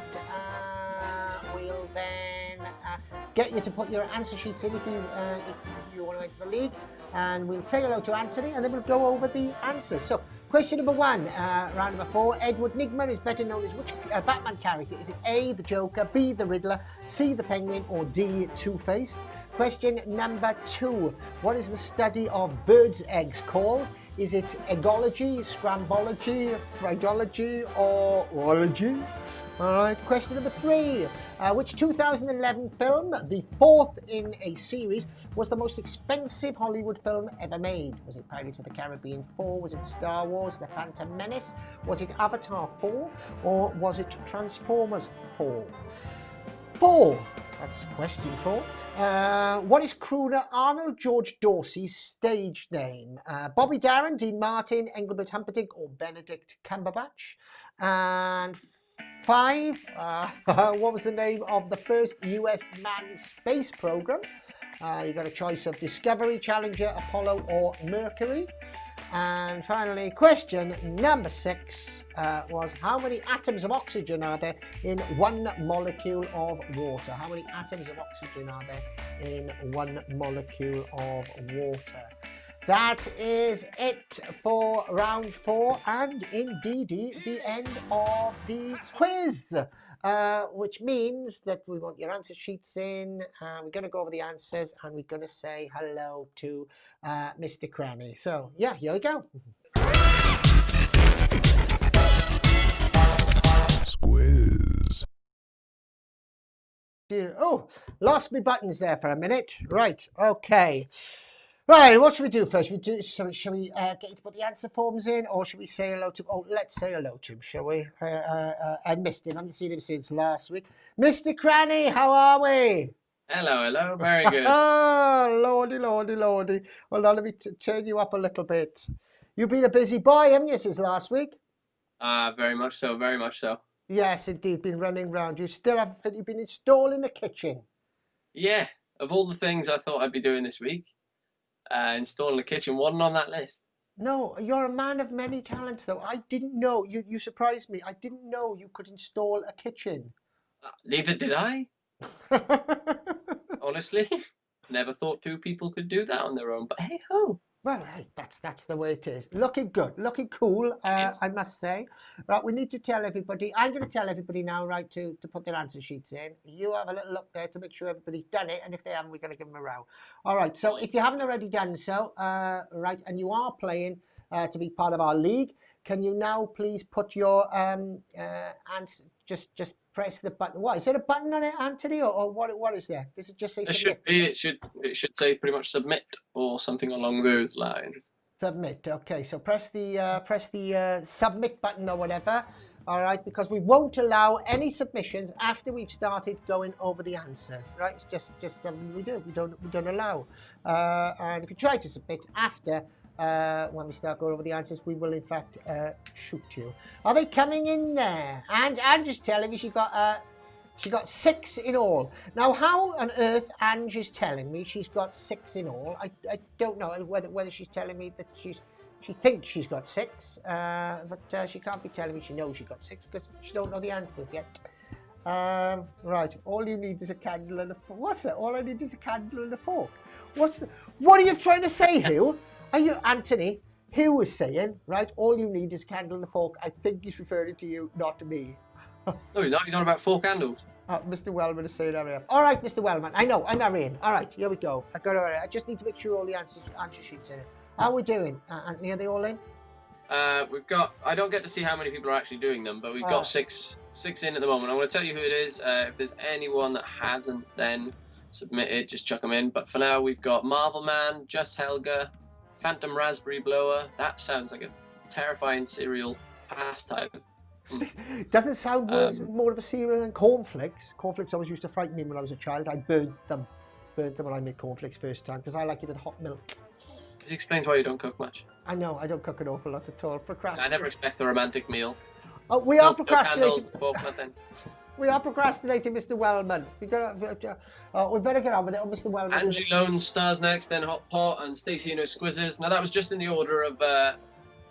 we'll then get you to put your answer sheets in if you want to enter the league, and we'll say hello to Anthony, and then we'll go over the answers. So, question number 1, round number 4. Edward Nigma is better known as which Batman character? Is it A, the Joker, B, the Riddler, C, the Penguin, or D, Two-Face? Question number 2. What is the study of birds' eggs called? Is it eggology, scrambology, frigology, or orology? All right, question number 3. Which 2011 film, the 4th in a series, was the most expensive Hollywood film ever made? Was it Pirates of the Caribbean 4? Was it Star Wars, The Phantom Menace? Was it Avatar 4? Or was it Transformers 4? 4. That's question 4. What is crooner Arnold George Dorsey's stage name? Bobby Darin, Dean Martin, Engelbert Humperdinck, or Benedict Cumberbatch? And 5. What was the name of the first US manned space program? You got a choice of Discovery, Challenger, Apollo, or Mercury. And finally, question number 6 was how many atoms of oxygen are there in one molecule of water? How many atoms of oxygen are there in one molecule of water? That is it for round 4, and indeed the end of the quiz. Which means that we want your answer sheets in. We're going to go over the answers, and we're going to say hello to Mr. Cranny. So, yeah, here we go. Squiz. Oh, lost my buttons there for a minute. Right, okay. Right, what should we do first? Shall we get you to put the answer forms in, or should we say hello to him? Oh, let's say hello to him, shall we? I missed him. I haven't seen him since last week. Mr. Cranny, how are we? Hello, very good. Oh, lordy. Well, now let me turn you up a little bit. You've been a busy boy, haven't you, since last week? Very much so. Yes, indeed, been running around. You still haven't, you've been installing the kitchen. Yeah, of all the things I thought I'd be doing this week, installing the kitchen wasn't on that list. No, you're a man of many talents, though. I didn't know. You surprised me. I didn't know you could install a kitchen. Neither did I. Honestly, never thought 2 people could do that on their own. But hey ho. Well, hey, that's the way it is. Looking good, looking cool, I must say. Right, we need to tell everybody. I'm going to tell everybody now, right, to put their answer sheets in. You have a little look there to make sure everybody's done it, and if they haven't, we're going to give them a row. All right, so if you haven't already done so, right, and you are playing to be part of our league, can you now please put your answer, just press the button. What, is there a button on it, Anthony, or what is there? Does it just say submit? It should say pretty much submit or something along those lines. Submit. Okay, so press the submit button or whatever. All right, because we won't allow any submissions after we've started going over the answers. Right, it's just something we do. We don't allow. And if you try to submit after when we start going over the answers, we will in fact shoot you. Are they coming in there? And Ange is telling me she got 6 in all. Now, how on earth Ange is telling me she's got 6 in all? I don't know whether she's telling me that she thinks she's got 6, but she can't be telling me she knows she got 6 because she don't know the answers yet. Right, all you need is a candle and a fork. What's that? All I need is a candle and a fork. What are you trying to say, Hugh? Are you, Anthony? Hugh was saying, right, all you need is a candle and a fork. I think he's referring to you, not to me. No, he's not. He's on about 4 candles. Mr. Wellman is saying hurry up. All right, Mr. Wellman. I know, I'm in. All right, here we go. I got it. I just need to make sure all the answer sheets in it. How are we doing, Anthony? Are they all in? We've got. I don't get to see how many people are actually doing them, but we've got six in at the moment. I'm going to tell you who it is. If there's anyone that hasn't, then submit it. Just chuck them in. But for now, we've got Marvel Man, Just Helga, Phantom Raspberry Blower. That sounds like a terrifying serial pastime. Doesn't sound worse, more of a cereal than cornflakes. Cornflakes always used to frighten me when I was a child. I burnt them when I made cornflakes first time because I like it with hot milk. This explains why you don't cook much. I know, I don't cook an awful lot at all. I never expect a romantic meal. Oh, we are No candles, procrastinating. no nothing. We are procrastinating, Mr. Wellman. We better get on with it, Mr. Wellman. Angie Lone stars next, then Hot Pot, and Stacey and her Squizzes. Now that was just in the order of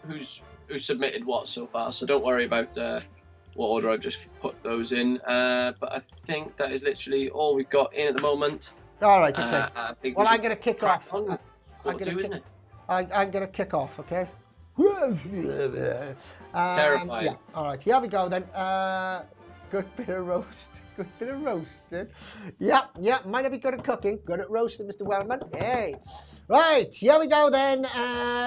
who's submitted what so far, so don't worry about what order I've just put those in. But I think that is literally all we've got in at the moment. All right, okay. I think Well, I'm going to kick off. on. Quarter two, isn't it? I'm going to kick off, okay? Terrifying. Yeah, all right, here we go then. Good bit of roast. Good bit of roasting. Yeah, might not be good at cooking. Good at roasting, Mr. Wellman. Hey. Right, here we go then.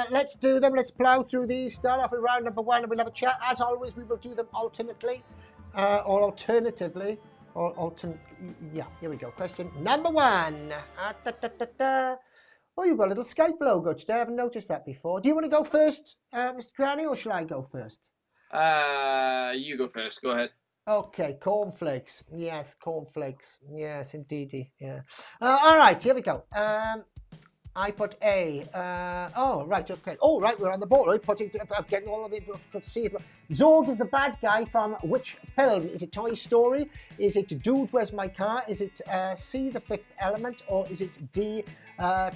Let's do them. Let's plow through these. Start off with round number 1 and we'll have a chat. As always, we will do them alternately or alternatively. Yeah, here we go. Question number 1. Oh, you've got a little Skype logo today. I haven't noticed that before. Do you want to go first, Mr. Cranny, or shall I go first? You go first. Go ahead. Okay, cornflakes. Yes, cornflakes. Yes, indeedy. Yeah. All right, here we go. I put A. Oh, right, okay. Oh, right, we're on the board. I'm getting all of it. Let's see it. Zorg is the bad guy from which film? Is it Toy Story? Is it Dude, Where's My Car? Is it C, The Fifth Element? Or is it D,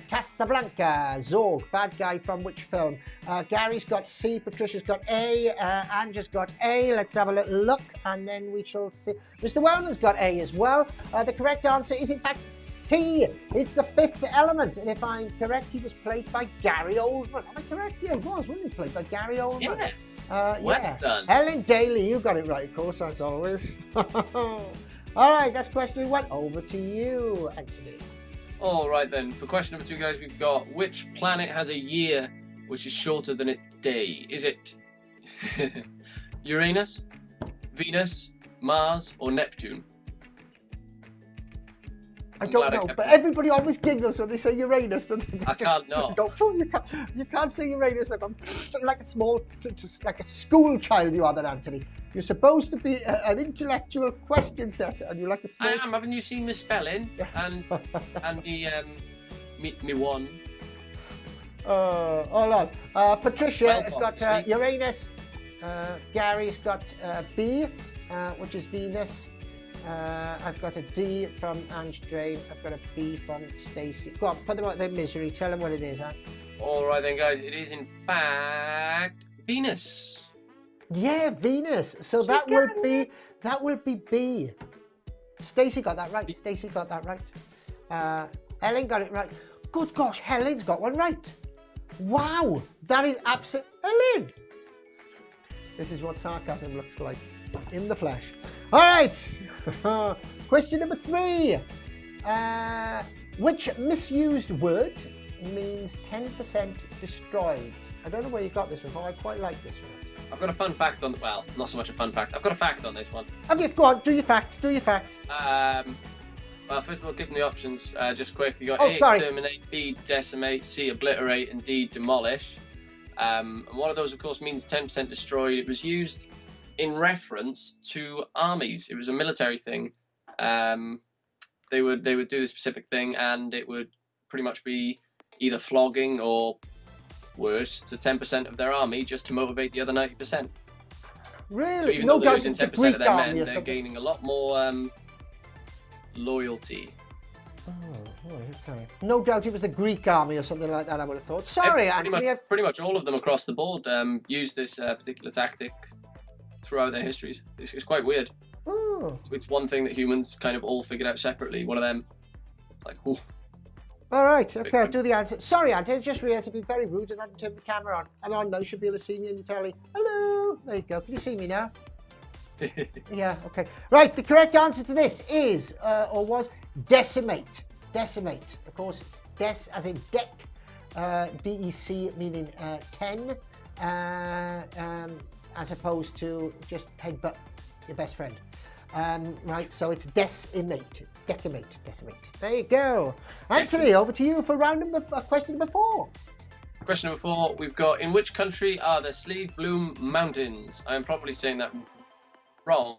Casablanca? Zorg, bad guy from which film? Gary's got C, Patricia's got A, Andrew's got A. Let's have a little look and then we shall see. Mr. Wellman's got A as well. The correct answer is in fact C. It's The Fifth Element. And if I'm correct, he was played by Gary Oldman. Am I correct? Yeah, he was, wasn't he? Played by Gary Oldman. Yeah. Yeah. Done. Helen Daly, you got it right, of course, as always. All right, that's question 1. Over to you, Anthony. All right then. For question number 2, guys, we've got which planet has a year which is shorter than its day? Is it Uranus, Venus, Mars, or Neptune? I don't know, but everybody always giggles when they say Uranus. I can't not. You can't say Uranus like a small, just like a school child you are then, Anthony. You're supposed to be an intellectual question setter, and you're like a small... I am. Haven't you seen the spelling and the me one? Hold on. Patricia has got Uranus. Gary's got B, which is Venus. I've got a D from Ange Drain. I've got a B from Stacey. Go on, put them out their misery. Tell them what it is, huh? All right then, guys. It is in fact Venus. Yeah, Venus. So that will be B. Stacey got that right. Stacey got that right. Helen got it right. Good gosh, Helen's got one right. Wow, that is absolute. Helen. This is what sarcasm looks like in the flesh. All right. Question number 3. Which misused word means 10% destroyed? I don't know where you got this one, but I quite like this one. I've got a fun fact on. Well, not so much a fun fact. I've got a fact on this one. Okay, go on. Do your fact. Well, first of all, give them the options just quick. You got Oh, A, sorry. exterminate, B, decimate, C, obliterate, and D, demolish. And one of those, of course, means 10% destroyed. It was used in reference to armies. It was a military thing. They would do this specific thing, and it would pretty much be either flogging or worse to 10% of their army just to motivate the other 90%. Really? So even No though they're doubt losing it's the 10% of Greek their army men, or they're something. gaining a lot more loyalty. Oh, okay. No doubt it was the Greek army or something like that, I would have thought. Sorry, Anthony. Pretty much all of them across the board use this particular tactic throughout their histories. It's quite weird. Oh. It's one thing that humans kind of all figured out separately. One of them, it's like, ooh. All right, okay, I'll do the answer. Sorry, Anthony, I just realised I've been very rude and I hadn't turned the camera on. I'm on now, you should be able to see me on your telly. Hello! There you go. Can you see me now? Yeah, okay. Right, the correct answer to this is, or was, decimate. Decimate. Of course, des as in deck, D-E-C meaning 10, as opposed to just headbutt your best friend. Right, so it's decimate. Decimate. There you go. Anthony, over to you for question number 4. Question number 4, we've got, in which country are the Sleeve Bloom Mountains? I am probably saying that wrong.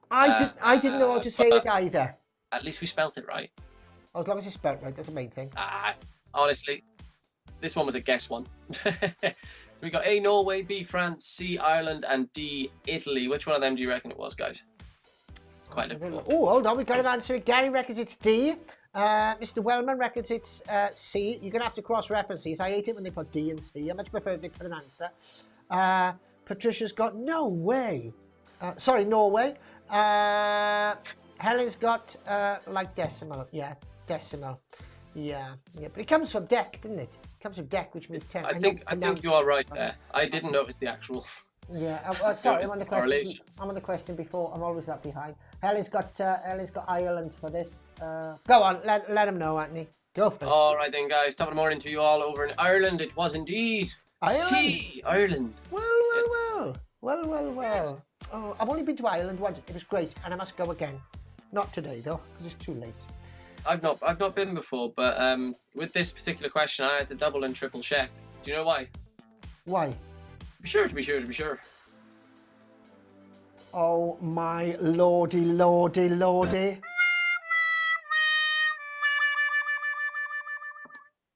I didn't know how to say it either. At least we spelt it right. As long as it's spelled right, that's the main thing. Honestly, this one was a guess one. We got A, Norway, B, France, C, Ireland, and D, Italy. Which one of them do you reckon it was, guys? It's quite difficult. Oh, hold on, we've got an answer. Gary reckons it's D. Mr. Wellman reckons it's C. You're going to have to cross-reference these. I hate it when they put D and C. I much prefer if they put an answer. Patricia's got no way. Sorry, Norway. Helen's got like decimal. Yeah, decimal. Yeah. But it comes from deck, didn't it? It comes from deck, which means 10. I think you are right there. I didn't notice the actual. Yeah. Sorry, I'm on the question. I'm on the question before. I'm always that behind. Helen's got Ireland for this. Go on, let them know, Anthony. Go for it. All right then, guys. Top of the morning to you all over in Ireland. It was indeed C, Ireland. Well. Oh, I've only been to Ireland once. It was great, and I must go again. Not today though, because it's too late. I've not been before, but with this particular question, I had to double and triple check. Do you know why? Why? To be sure. Oh my lordy.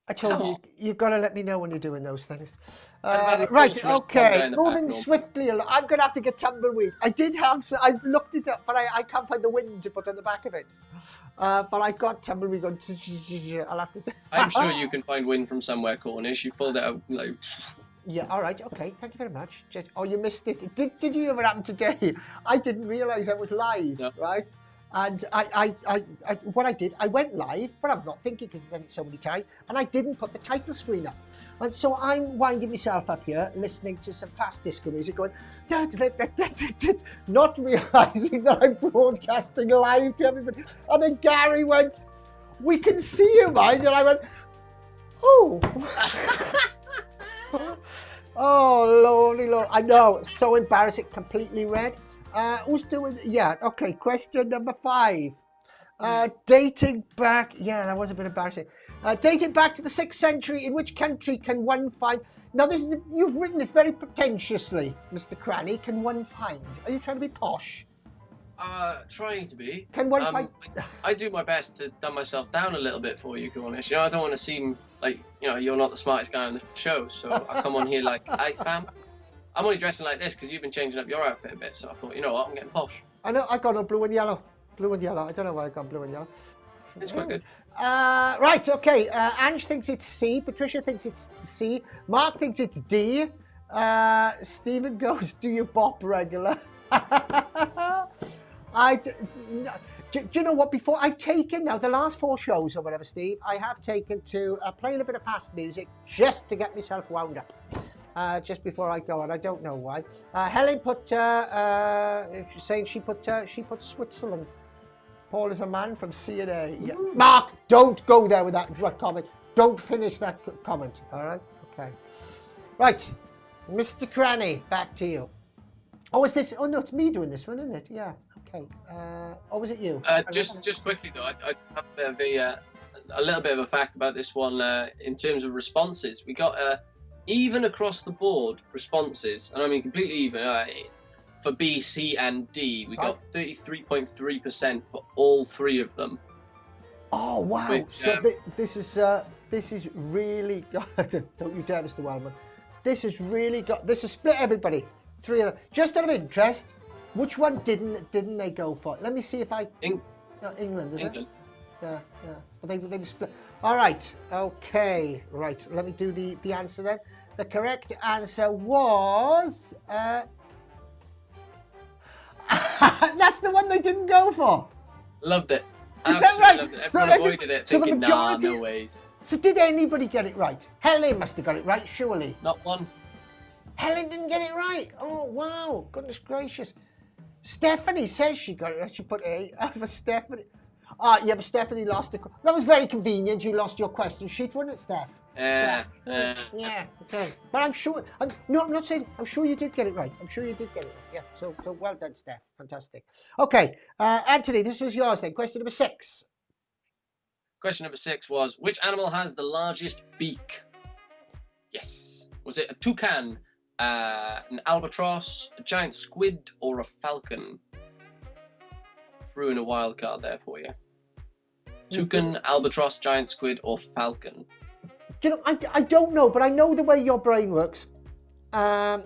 I told you, you've got to let me know when you're doing those things. Right, okay, moving swiftly along. I'm going to have to get tumbleweed. I've looked it up, but I can't find the wind to put on the back of it. But I've got tumbleweed going, I'll have to... I'm sure you can find wind from somewhere, Cornish. You pulled it out, like... Yeah, all right, okay, thank you very much. Oh, you missed it. Did you hear what happened today? I didn't realise I was live, right? And what I did, I went live, but I'm not thinking because I've done it so many times, and I didn't put the title screen up. And so I'm winding myself up here, listening to some fast disco music, going, not realising that I'm broadcasting live to everybody. And then Gary went, "We can see you, mind," and I went, "Oh." Oh, Lord. I know, so embarrassing, completely red. Who's doing? Yeah, okay, question number 5. Dating back, yeah, that was a bit embarrassing. Dating back to the 6th century, in which country can one find? Now, you've written this very pretentiously, Mr. Cranny. Can one find? Are you trying to be posh? Trying to be. Can one find? I do my best to dumb myself down a little bit for you, Cornish. I don't want to seem like, you're not the smartest guy on the show, so I come on here like, "Hey, fam, I'm only dressing like this because you've been changing up your outfit a bit." So I thought, you know what, I'm getting posh. I know, I got a blue and yellow. Blue and yellow. I don't know why I got blue and yellow. It's quite good. Right, okay. Ange thinks it's C. Patricia thinks it's C. Mark thinks it's D. Stephen goes, "Do you bop regular?" Do you know what? Before I've taken now the last 4 shows or whatever, Steve, I have taken to playing a bit of fast music just to get myself wound up. Just before I go on, I don't know why. Helen put saying she put Switzerland. Paul is a man from C&A. Yeah. Mark, don't go there with that comment. Don't finish that comment. All right? Okay. Right, Mr. Cranny, back to you. Oh, is this? Oh no, it's me doing this one, isn't it? Yeah. Okay. Or was it you? Just quickly though, I have a little bit of a fact about this one in terms of responses. We got even across the board responses, and I mean completely even for B, C, and D. We got 33.3% for all 3 of them. Oh wow! Which, so this is really don't you dare, Mr. Wellman. This is really got. This is split everybody. 3 of them. Just out of interest, which one didn't they go for? Let me see if I. England, is it? Yeah. Well, they were split. All right. Okay. Right. Let me do the answer then. The correct answer was. That's the one they didn't go for. Loved it. Is that right? Loved it. Everyone avoided it, thinking, nah, no ways. So did anybody get it right? Helen must have got it right, surely. Not one. Helen didn't get it right. Oh, wow. Goodness gracious. Stephanie says she got it right. She put A for Stephanie. Yeah, but Stephanie lost the... That was very convenient. You lost your question sheet, wasn't it, Steph? Yeah. Okay. But I'm sure... I'm not saying... I'm sure you did get it right. I'm sure you did get it right. Yeah, so well done, Steph. Fantastic. Okay, Anthony, this was yours then. Question number 6. Question number 6 was, which animal has the largest beak? Yes. Was it a toucan, an albatross, a giant squid, or a falcon? Threw in a wild card there for you. Toucan, albatross, giant squid, or falcon? Do you know, I don't know, but I know the way your brain works. And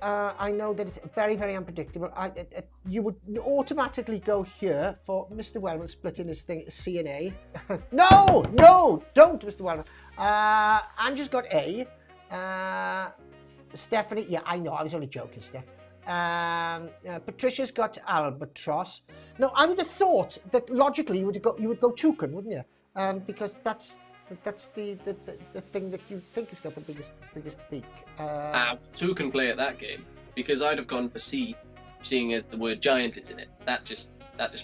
I know that it's very, very unpredictable. You would automatically go here for Mr. Wellman splitting his thing C and A. No, don't, Mr. Wellman. Andrew's got A. Stephanie, yeah, I know, I was only joking, Steph. Patricia's got albatross. No, I would have thought that logically you would go toucan, wouldn't you? Because that's the thing that you think has got the biggest beak. Two can play at that game because I'd have gone for C, seeing as the word giant is in it. That just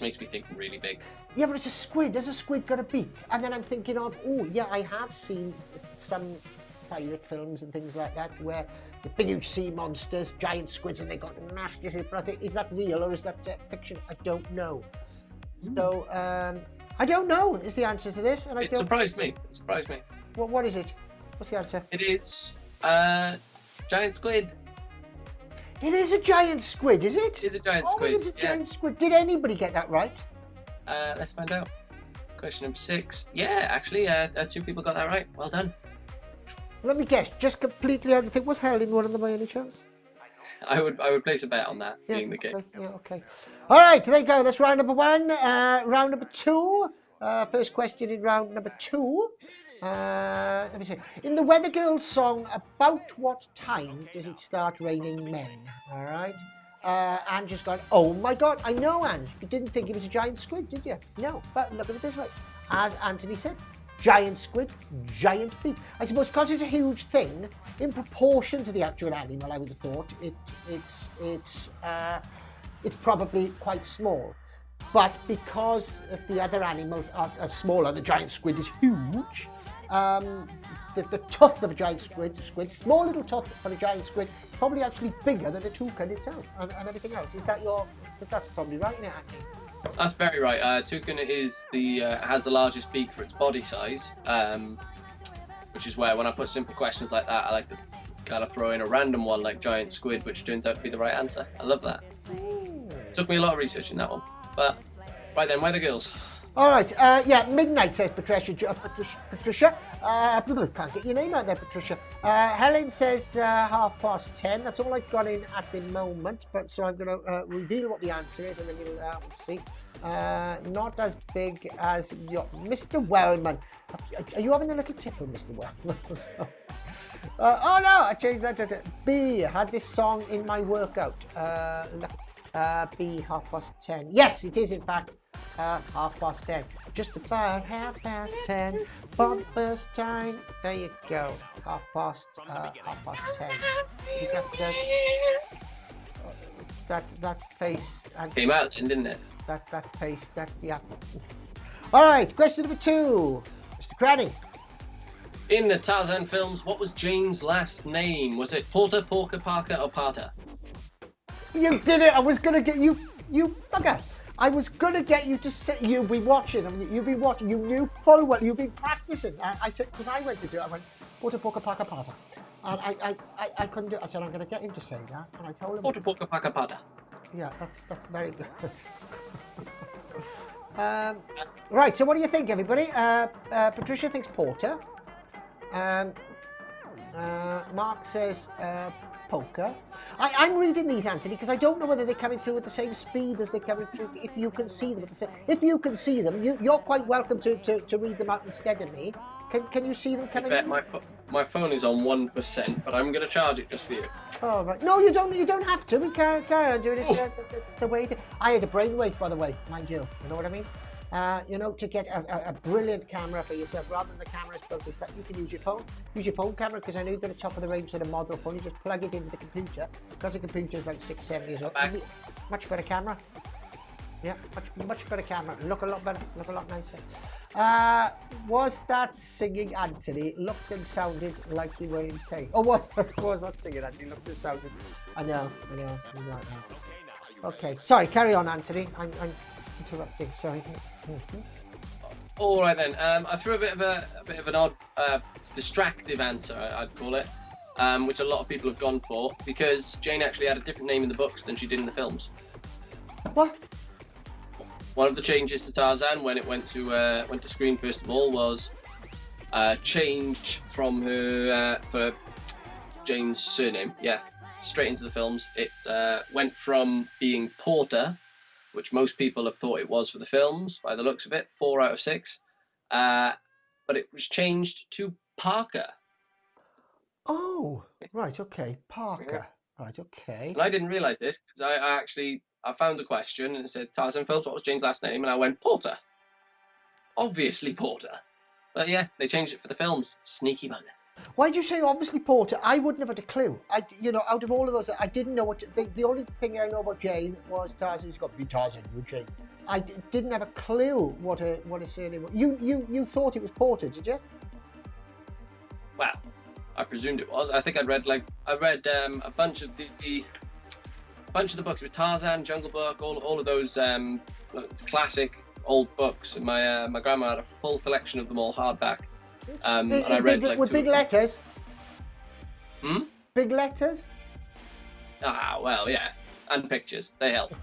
makes me think really big. Yeah, but it's a squid. Has a squid got a beak? And then I'm thinking of, oh yeah, I have seen some pirate films and things like that where the big huge sea monsters, giant squids, and they got nasty shit. But I think, is that real or is that fiction? I don't know. So I don't know is the answer to this. And It surprised me. What is it? What's the answer? It is giant squid. It is a giant squid, is it? It is a giant Oh, squid. it is a giant squid. Did anybody get that right? Let's find out. Question number 6. Yeah, actually, 2 people got that right. Well done. Let me guess. Just completely out of the thing. Was Helen one of them by any chance? I would place a bet on that being the case. Okay, yeah, okay. All right, there you go. That's round number 1. Round number 2. First question in round number 2. Let me see. In the Weather Girls song, about what time does it start raining men? All right. Angie's gone, oh my God, I know, Ange. You didn't think it was a giant squid, did you? No, but look at it this way. As Anthony said, giant squid, giant beak. I suppose because it's a huge thing, in proportion to the actual animal, I would have thought, it's probably quite small. But because the other animals are smaller, the giant squid is huge. The tooth of a giant squid, small little tooth for a giant squid, probably actually bigger than a toucan itself and everything else. Is that that's probably right, isn't it, Andy? That's very right. Toucan is has the largest beak for its body size, which is where when I put simple questions like that, I like to kind of throw in a random one like giant squid, which turns out to be the right answer. I love that. Took me a lot of research in that one. But right then, Weather Girls. All right, yeah, midnight, says Patricia. Can't get your name out there, Patricia. Helen says 10:30. That's all I've got in at the moment, but so I'm going to reveal what the answer is, and then we'll see. Not as big as your Mr. Wellman. Are you having a little tipple, Mr. Wellman? Oh no, I changed that to B. Had this song in my workout. B 10:30. Yes, it is in fact. 10:30. Just about 10:30. For the first time. There you go. 10:30. You got that face. And Came out then, didn't it? That face. Yeah. All right. Question number 2, Mr. Cranny. In the Tarzan films, what was Jane's last name? Was it Porter, Porker, Parker, or Parter? You did it. I was gonna get you bugger. I was going to get you to say, you've been watching, you've been watching, you knew full well, you've been practicing. I said, because I went to do it, I went, Porter, Porker, Parker, Parter. And I couldn't do it. I said, I'm going to get him to say that. And I told him. Porter, Porker, Parker, Parter. Yeah, that's very good. Right, so what do you think, everybody? Patricia thinks Porter. Mark says poker. I'm reading these, Anthony, because I don't know whether they're coming through at the same speed as they're coming through. If you can see them at the same, if you can see them, you're quite welcome to read them out instead of me. Can you see them coming in? My phone is on 1%, but I'm going to charge it just for you. Oh right. No, you don't. You don't have to. We carry on doing it the way. I had a brainwave, by the way, mind you. You know what I mean? To get a brilliant camera for yourself, rather than the camera's built as that, you can use your phone. Use your phone camera, because I know you've got a top of the range sort of model phone. You just plug it into the computer, because the computer's like 6-7 years old. Much better camera. Yeah, much better camera. Look a lot better. Look a lot nicer. Was that singing, Anthony? Looked and sounded like you were in pain. Oh, was that singing, Anthony? Looked and sounded. I know. Right now. Okay, sorry. Carry on, Anthony. I'm interrupting. Sorry. All right then. I threw a bit of an odd, distractive answer, I'd call it, which a lot of people have gone for, because Jane actually had a different name in the books than she did in the films. What? One of the changes to Tarzan when it went to screen first of all was change from her for Jane's surname. Yeah, straight into the films. It went from being Porter, which most people have thought it was for the films, by the looks of it, 4 out of 6. But it was changed to Parker. Oh, right, okay. Parker. Right, okay. And I didn't realise this because I found the question and it said Tarzan films, what was Jane's last name? And I went, Porter. Obviously Porter. But yeah, they changed it for the films. Sneaky buggers. Why'd you say obviously Porter? I wouldn't have had a clue. Out of all of those, I didn't know what. The only thing I know about Jane was Tarzan's got to be Tarzan, you Jane. I didn't have a clue what a surname was. You thought it was Porter, did you? Well, I presumed it was. I think I read a bunch of the books. It was Tarzan, Jungle Book, all of those classic old books. And my grandma had a full collection of them all hardback. And I read with big letters. Hmm? Big letters? Ah, well, yeah. And pictures. They help.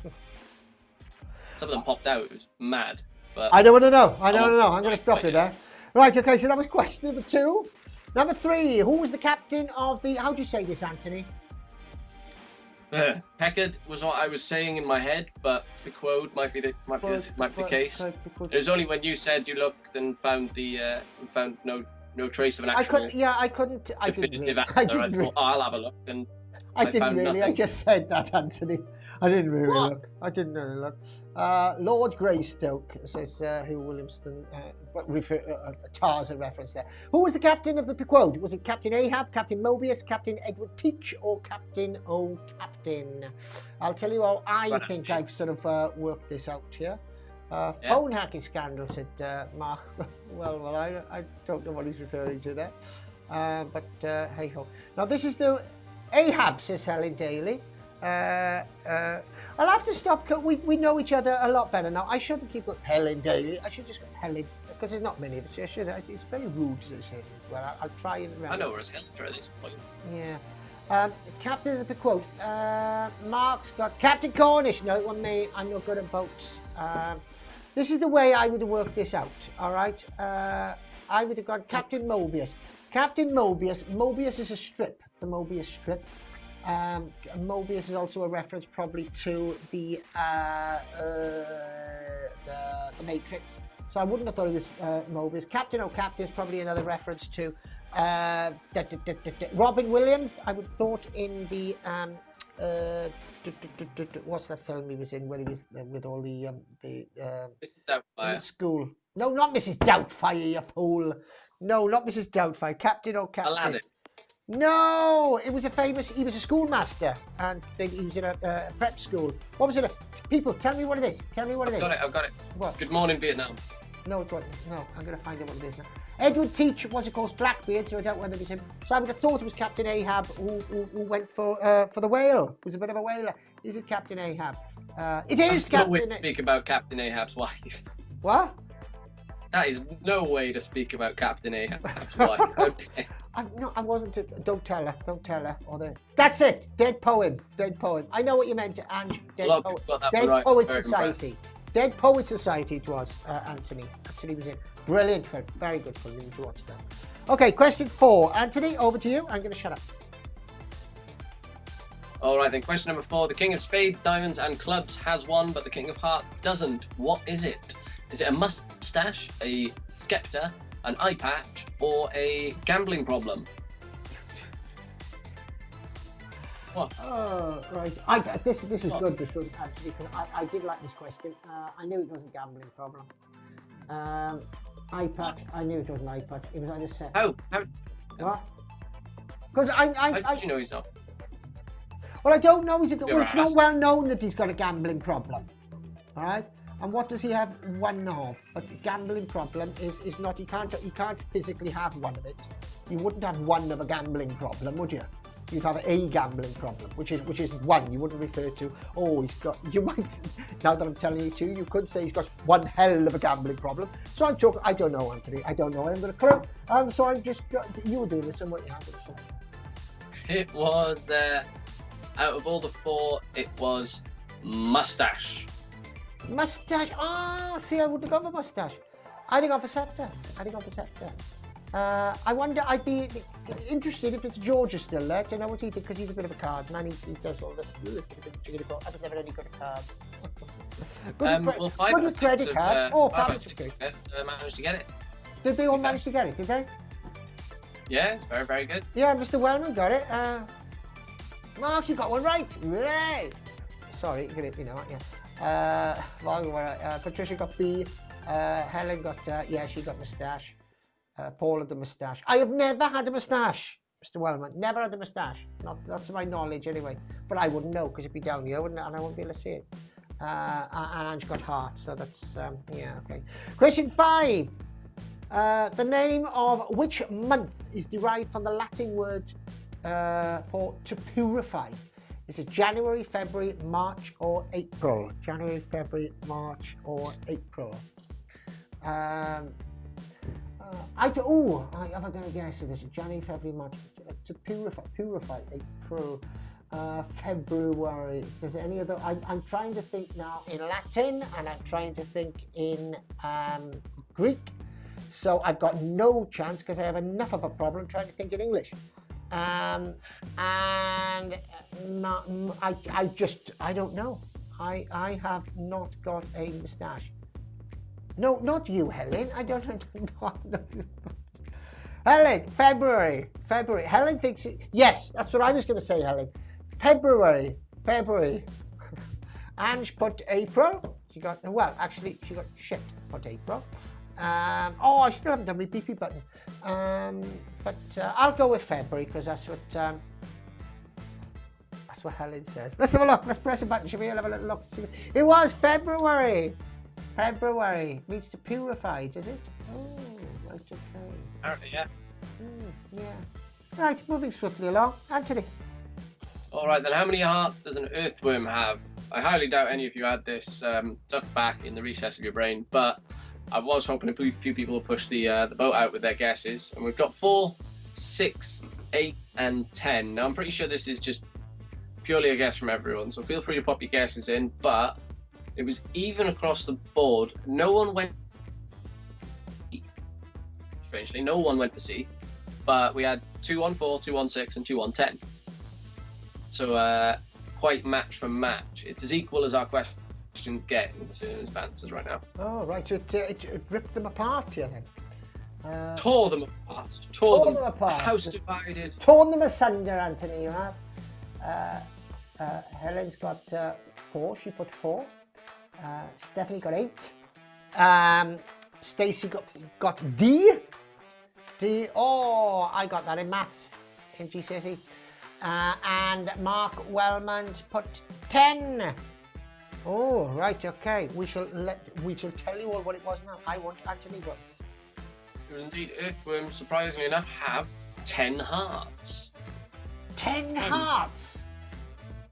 Some of them popped out. It was mad. But I don't want to know. I'm going to stop you there. Right, okay, so that was question number 2. Number 3, who was the captain of the... How do you say this, Anthony? Peckard was what I was saying in my head, but Piquode might be the case. It was only when you said you looked and found no trace of an actual. I couldn't. I didn't really. Thought, I'll have a look, and I didn't really. Nothing. I just said that, Anthony. I didn't really look. I didn't really look. Lord Greystoke says who Williamston, Tarzan reference there. Who was the captain of the Piquode? Was it Captain Ahab, Captain Mobius, Captain Edward Teach, or Captain O'Captain? I'll tell you how I think I've sort of worked this out here. Phone hacking scandal, said Mark. well, I don't know what he's referring to there. But hey ho. Now this is the Ahab, says Helen Daly. I'll have to stop. We know each other a lot better now. I shouldn't keep going Helen Daly. I should just go Helen, because there's not many of us. It's very rude to say it. Well, I'll try and remember. I know her as Helen at this point. Yeah. Captain of the quote. Mark's got Captain Cornish. No, it wasn't me. I'm not good at boats. This is the way I would have worked this out. All right. I would have gone Captain Mobius. Captain Mobius. Mobius is a strip. The Mobius strip. Mobius is also a reference probably to the Matrix. So I wouldn't have thought it was Mobius. Captain O'Captain is probably another reference to Robin Williams. I would have thought in the what's that film he was in when he was with all the Mrs. Doubtfire. In school. No, not Mrs. Doubtfire, you fool. No, not Mrs. Doubtfire. Captain O'Captain. Aladdin. No, he was a schoolmaster, and he was in a prep school. What was it? People, tell me what it is. I've got it. What? Good Morning, Vietnam. No, it wasn't. No, I'm going to find out what it is now. Edward Teach was, of course, Blackbeard, so I doubt whether it was him. So I would have thought it was Captain Ahab who went for the whale. He was a bit of a whaler. Is it Captain Ahab? It is Captain. No way to speak about Captain Ahab's wife. What? That is no way to speak about Captain Ahab's wife. Okay. I wasn't. Don't tell her. That's it. Dead poem. I know what you meant, Ange. Dead Poet Society. Dead Poet Society it was, Anthony. That's what he was in. Brilliant film. Very good film. You need to watch that. Okay, question 4. Anthony, over to you. I'm going to shut up. All right, then. Question number 4. The King of Spades, Diamonds, and Clubs has one, but the King of Hearts doesn't. What is it? Is it a mustache, a scepter, an eye patch, or a gambling problem? What? Oh, right. This is good. This was actually, because I did like this question. I knew it wasn't a gambling problem. Eye patch. I knew it was an eye patch. It was either set. How? What? Because How did you know he's not? Well, I don't know. It's not well known that he's got a gambling problem. All right. And what does he have one of? But the gambling problem is not. He can't physically have one of it. You wouldn't have one of a gambling problem, would you? You'd have a gambling problem, which is one. You wouldn't refer to, he's got. You might, now that I'm telling you two, you could say he's got one hell of a gambling problem. So I'm talking. I don't know, Anthony. I don't know. I haven't got a clue. So I'm just. You were doing this, and what you have. It was out of all the 4, it was mustache. Mustache. See, I wouldn't have gone for mustache. I'd have gone for scepter. I wonder, I'd be interested if it's Georgia still there to know what he did, because he's a bit of a card man. He does all this. I was never any good at cards. Well, five good out with of credit six cards. of, Oh, five out of fabulous. six guests managed to get it. Did they all manage to get it, did they? Yeah, very, very good. Yeah, Mr. Wellman got it. Mark, you got one right. Yay! Sorry, you know, yeah. Patricia got B. Helen got, yeah, she got moustache. Paul had the moustache. I have never had a moustache, Mr. Wellman. Never had a moustache. Not to my knowledge, anyway. But I wouldn't know, because it'd be down here, wouldn't it? And I wouldn't be able to see it. And Ange got heart, so that's, yeah, okay. Question 5. The name of which month is derived from the Latin word for to purify? Is it January, February, March, or April? January, February, March, or April? I'm going to guess this. January, February, March. To purify, April, February. Does any other? I'm trying to think now in Latin, and I'm trying to think in Greek. So I've got no chance, because I have enough of a problem trying to think in English. And I don't know. I have not got a moustache. No, not you, Helen. I don't know. Helen, February. Helen thinks, yes, that's what I was going to say, Helen. February. Ange put April. She got shit, put April. I still haven't done my BP button. But I'll go with February, because that's what Helen says. Let's have a look. Let's press a button. Should we have a little look? It was February. February means to purify, does it? Oh, right, okay. Apparently, yeah. Yeah. Right, moving swiftly along. Anthony. All right, then. How many hearts does an earthworm have? I highly doubt any of you had this tucked back in the recess of your brain, but I was hoping a few people will push the boat out with their guesses. And we've got 4, 6, 8, and 10. Now, I'm pretty sure this is just purely a guess from everyone, so feel free to pop your guesses in, but it was even across the board. No one went strangely, no one went for C, but we had 2 on 4, 2 on 6, and 2 on 10. So quite match for match. It's as equal as our questions get in terms of answers right now. Oh, right, so it ripped them apart here then. Tore them apart. Tore them apart. House divided. Torn them asunder, Anthony, you have. Helen's got 4, she put 4. Stephanie got 8. Stacey got D. Oh, I got that in maths in GCSE. And Mark Wellman's put 10. Oh, right, okay. We shall tell you all what it was now. I want Anthony go. Indeed, earthworms, surprisingly enough, have 10 hearts. 10 hearts?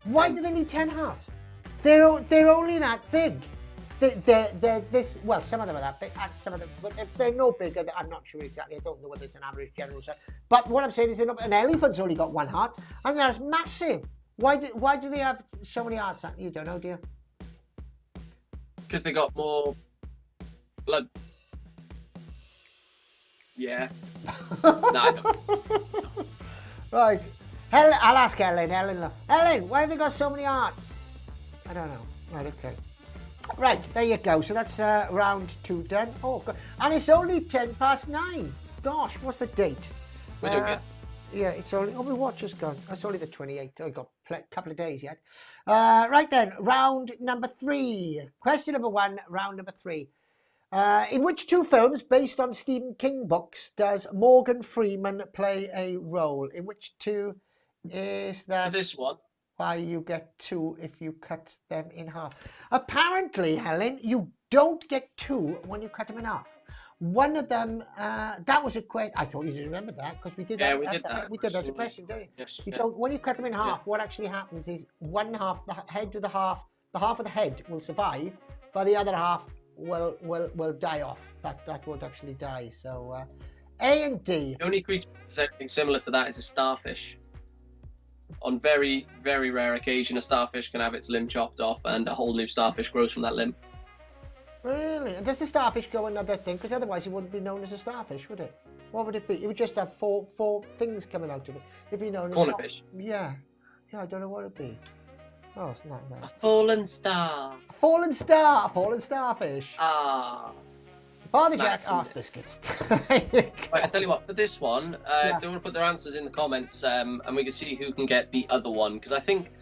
Why do they need 10 hearts? They're only that big. They're this, well, some of them are that big, and some of them, but they're no bigger. I'm not sure exactly. I don't know whether it's an average general size. But what I'm saying is, an elephant's only got 1 heart, and that's massive. Why do they have so many hearts? You don't know, do you? Because they got more blood. Yeah. No, I don't. Right. Helen, I'll ask Helen. Helen, why have they got so many hearts? I don't know. Right, okay. Right, there you go. So that's round 2 done. Oh, God. And it's only 9:10. Gosh, what's the date? We're doing good. Yeah, it's only, my watch has gone. It's only the 28th. I've got a couple of days yet. Right then, round number 3. Question number 1, round number 3. In which 2 films based on Stephen King books does Morgan Freeman play a role? In which 2 is that? This one. Why you get 2 if you cut them in half. Apparently, Helen, you don't get 2 when you cut them in half. One of them, that was a question. I thought you didn't remember that, because we did that. We did that. We did that as a question, don't you? Yes. You don't, when you cut them in half, what actually happens is one half, the half of the head will survive, but the other half will die off. That won't actually die. So A and D. The only creature that does anything similar to that is a starfish. On very, very rare occasion, a starfish can have its limb chopped off and a whole new starfish grows from that limb. Really? And does the starfish go another thing? Because otherwise it wouldn't be known as a starfish, would it? What would it be? It would just have four things coming out of it. It'd be known as Corner fish. Yeah. Yeah, I don't know what it'd be. Oh, it's not A nice. fallen star. A fallen star, a fallen starfish. Ah. Father Nice, Jack, arse isn't biscuits. Right, I tell you what, for this one, Yeah. if they want to put their answers in the comments, and we can see who can get the other one, because I think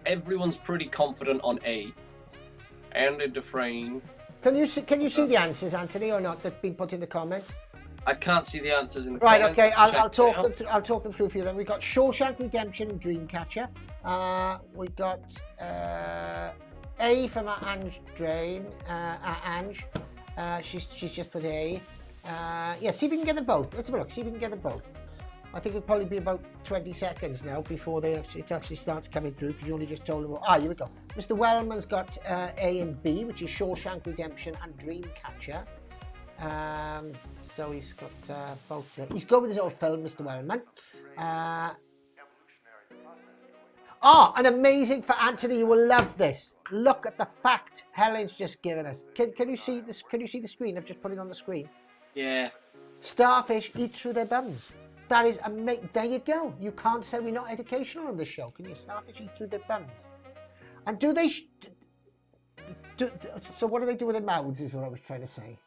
everyone's pretty confident on A. Andy Dufresne. Can you see the answers, Anthony, or not? That's been put in the comments. I can't see the answers in the Right, comments. okay, I'll Check talk it them. out. I'll talk them through for you. Then we got Shawshank Redemption and Dreamcatcher. We got A from our Ange Drain. Ange. She's just put A. Yeah, see if we can get them both. Let's have a look. See if we can get them both. I think it'll probably be about 20 seconds now before it actually starts coming through, because you only just told them. Here we go. Mr. Wellman's got A and B, which is Shawshank Redemption and Dreamcatcher. So he's got both there. He's good with his old film, Mr. Wellman. An amazing for Anthony. You will love this. Look at the fact Helen's just given us. Can you see this? Can you see the screen? I've just put it on the screen. Yeah. Starfish eat through their bums. That is amazing. There you go. You can't say we're not educational on this show, can you? Starfish eat through their bums. And do they? So what do they do with their mouths? Is what I was trying to say.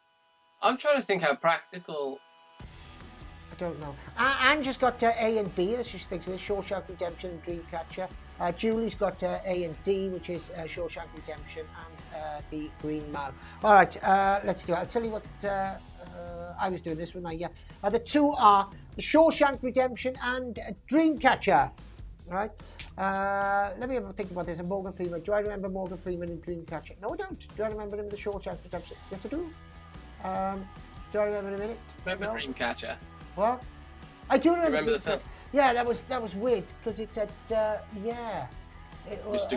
I'm trying to think how practical. I don't know. Anne just got A and B, that she thinks of this, Shawshank Redemption and Dreamcatcher. Julie's got A and D, which is Shawshank Redemption and the Green Mile. All right, let's do it. I'll tell you what I was doing this one. Yeah, the two are the Shawshank Redemption and Dreamcatcher. All right. Let me have a think about this. And Morgan Freeman. Do I remember Morgan Freeman in Dreamcatcher? No, I don't. Do I remember him in the Shawshank Redemption? Yes, I do. Do I remember in a minute? Remember No? Dreamcatcher? What? I do remember the film? Yeah, that was weird because it said Mr.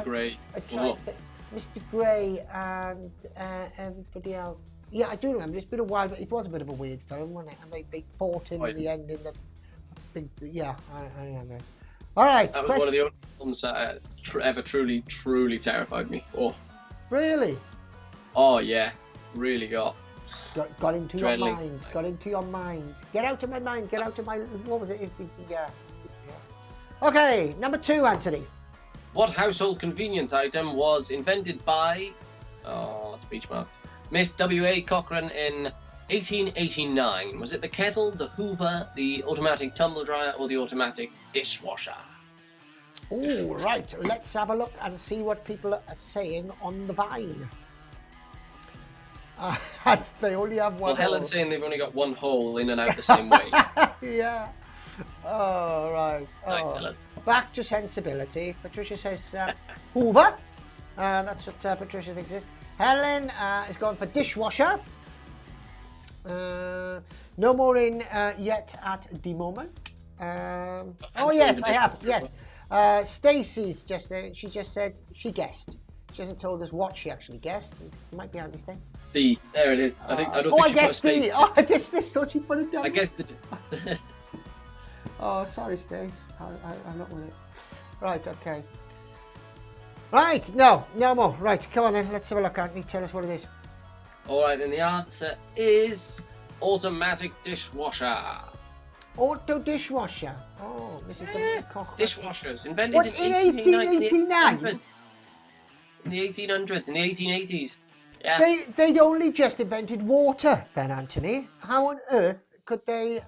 Grey. Mr. Grey and everybody else. Yeah, I do remember. It's been a while, but it was a bit of a weird film, wasn't it? And they fought him in the end in the big. Yeah, I remember. All right. That was one of the only films that ever truly terrified me. Oh. Really? Oh yeah, really got. Got into your Adrenaline. mind. Got into your mind. Get out of my mind. Get out of my. What was it? Yeah. Okay, number 2, Anthony. What household convenience item was invented by, speech marks, Miss W.A. Cochrane in 1889? Was it the kettle, the Hoover, the automatic tumble dryer, or the automatic dishwasher? All right, let's have a look and see what people are saying on the Vine. They only have one. Well, Helen's saying they've only got one hole in and out the same way. Yeah. Oh, right. Nice, Helen. Back to sensibility. Patricia says Hoover. That's what Patricia thinks it is. Helen is going for dishwasher. No more in yet at the moment. Oh, yes, I have. Yes. Stacey's just there. She just said she guessed. She hasn't told us what she actually guessed. It might be handy, Stacey. D. There it is. I don't I think she guessed put a D. space. Oh, I just thought she put it down. I guess the. Oh, sorry, Stace. I'm not with it. Right, okay. Right, no more. Right, come on then. Let's have a look, Anthony. Tell us what it is. All right, then the answer is automatic dishwasher. Auto dishwasher. Oh, Mrs. W. Cochrane. Dishwashers invented What, in in 1889? In the 1800s, in the 1880s. Yeah. They'd only just invented water then, Anthony. How on earth could they...